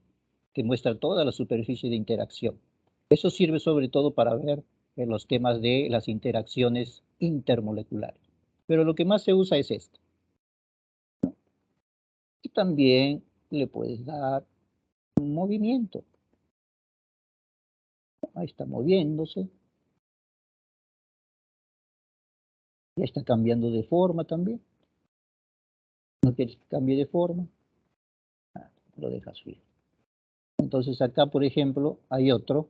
que muestra toda la superficie de interacción. Eso sirve sobre todo para ver los temas de las interacciones intermoleculares. Pero lo que más se usa es esto. Y también le puedes dar un movimiento. Ahí está moviéndose. Ya está cambiando de forma también. ¿No quieres que cambie de forma? Lo dejas fijo. Entonces acá, por ejemplo, hay otro.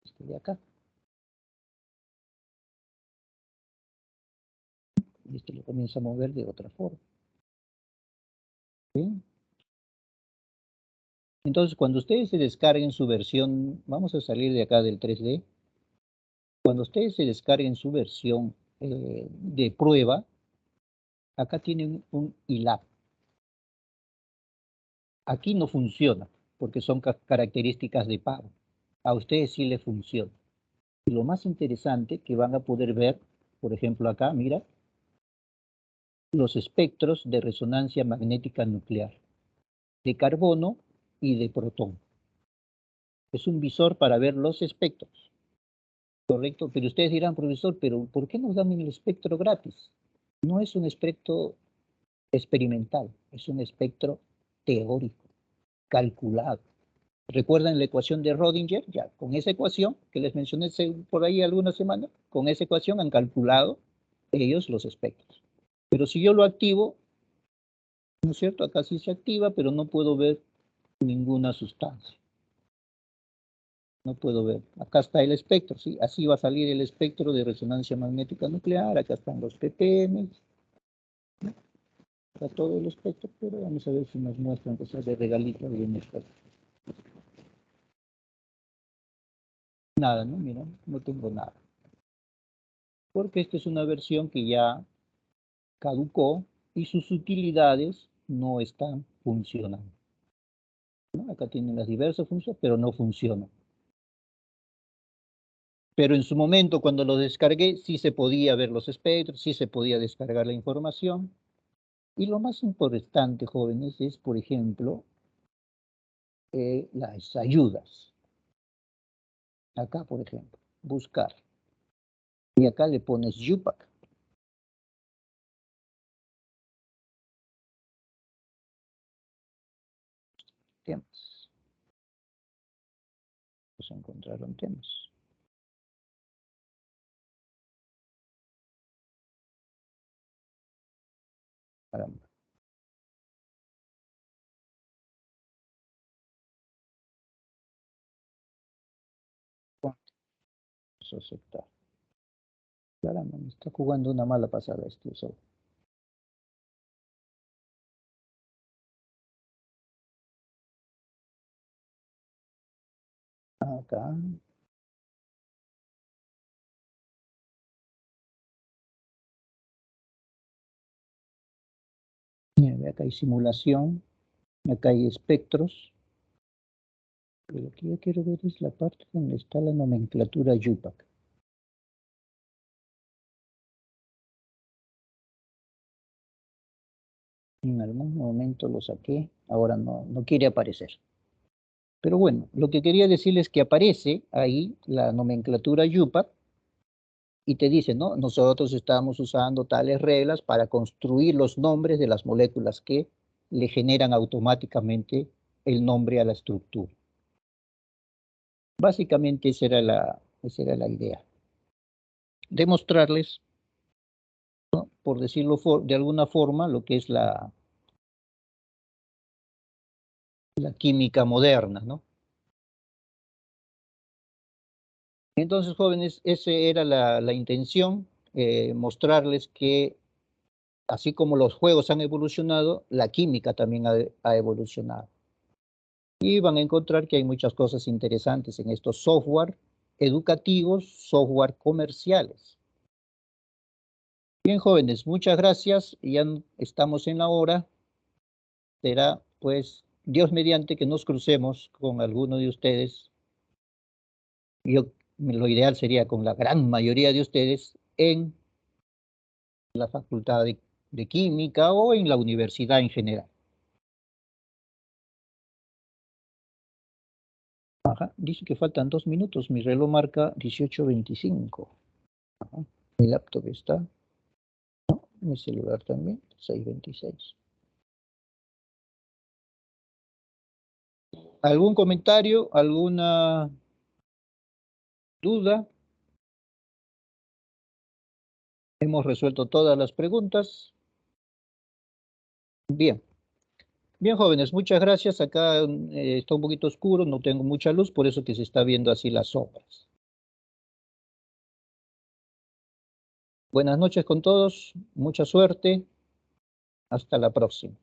Este de acá. Y este lo comienza a mover de otra forma. ¿Sí? Entonces, cuando ustedes se descarguen su versión, vamos a salir de acá del 3D. Cuando ustedes se descarguen su versión de prueba, acá tienen un ILAB. Aquí no funciona, porque son características de pago. A ustedes sí les funciona. Y lo más interesante que van a poder ver, por ejemplo acá, mira, los espectros de resonancia magnética nuclear, de carbono y de protón. Es un visor para ver los espectros. Correcto, pero ustedes dirán, profesor, pero ¿por qué nos dan el espectro gratis? No es un espectro experimental, es un espectro teórico, calculado. ¿Recuerdan la ecuación de Rödinger? Ya, con esa ecuación que les mencioné por ahí algunas semanas, con esa ecuación han calculado ellos los espectros. Pero si yo lo activo, ¿no es cierto? Acá sí se activa, pero no puedo ver ninguna sustancia. No puedo ver. Acá está el espectro, ¿sí? Así va a salir el espectro de resonancia magnética nuclear. Acá están los ppm. Está todo el espectro, pero vamos a ver si nos muestran que sea de regalito bien esto. Nada, ¿no? Mira, no tengo nada. Porque esta es una versión que ya caducó y sus utilidades no están funcionando, ¿no? Acá tienen las diversas funciones, pero no funcionan. Pero en su momento, cuando lo descargué, sí se podía ver los espectros, sí se podía descargar la información. Y lo más importante, jóvenes, es, por ejemplo, las ayudas. Acá, por ejemplo, buscar. Y acá le pones YUPAC. Temas. Pues encontraron temas. Caramba. Vamos a aceptar. Caramba, me está jugando una mala pasada este usuario. Acá. Acá hay simulación. Acá hay espectros. Pero lo que yo quiero ver es la parte donde está la nomenclatura YUPAC. En algún momento lo saqué, ahora no quiere aparecer. Pero bueno, lo que quería decirles es que aparece ahí la nomenclatura YUPAC y te dice, ¿no? Nosotros estamos usando tales reglas para construir los nombres de las moléculas que le generan automáticamente el nombre a la estructura. Básicamente esa era la idea. Demostrarles, ¿no? Por decirlo de alguna forma, lo que es la química moderna, ¿no? Entonces, jóvenes, esa era la intención, mostrarles que así como los juegos han evolucionado, la química también ha evolucionado. Y van a encontrar que hay muchas cosas interesantes en estos software educativos, software comerciales. Bien, jóvenes, muchas gracias. Ya estamos en la hora. Será, pues, Dios mediante que nos crucemos con alguno de ustedes. Lo ideal sería con la gran mayoría de ustedes en la Facultad de Química o en la universidad en general. Ajá, dice que faltan 2 minutos. Mi reloj marca 18:25. Ajá, mi laptop está. No, mi celular también, 6:26. ¿Algún comentario? ¿Alguna duda? Hemos resuelto todas las preguntas. Bien. Bien, jóvenes, muchas gracias. Acá está un poquito oscuro, no tengo mucha luz, por eso que se está viendo así las sombras. Buenas noches con todos, mucha suerte. Hasta la próxima.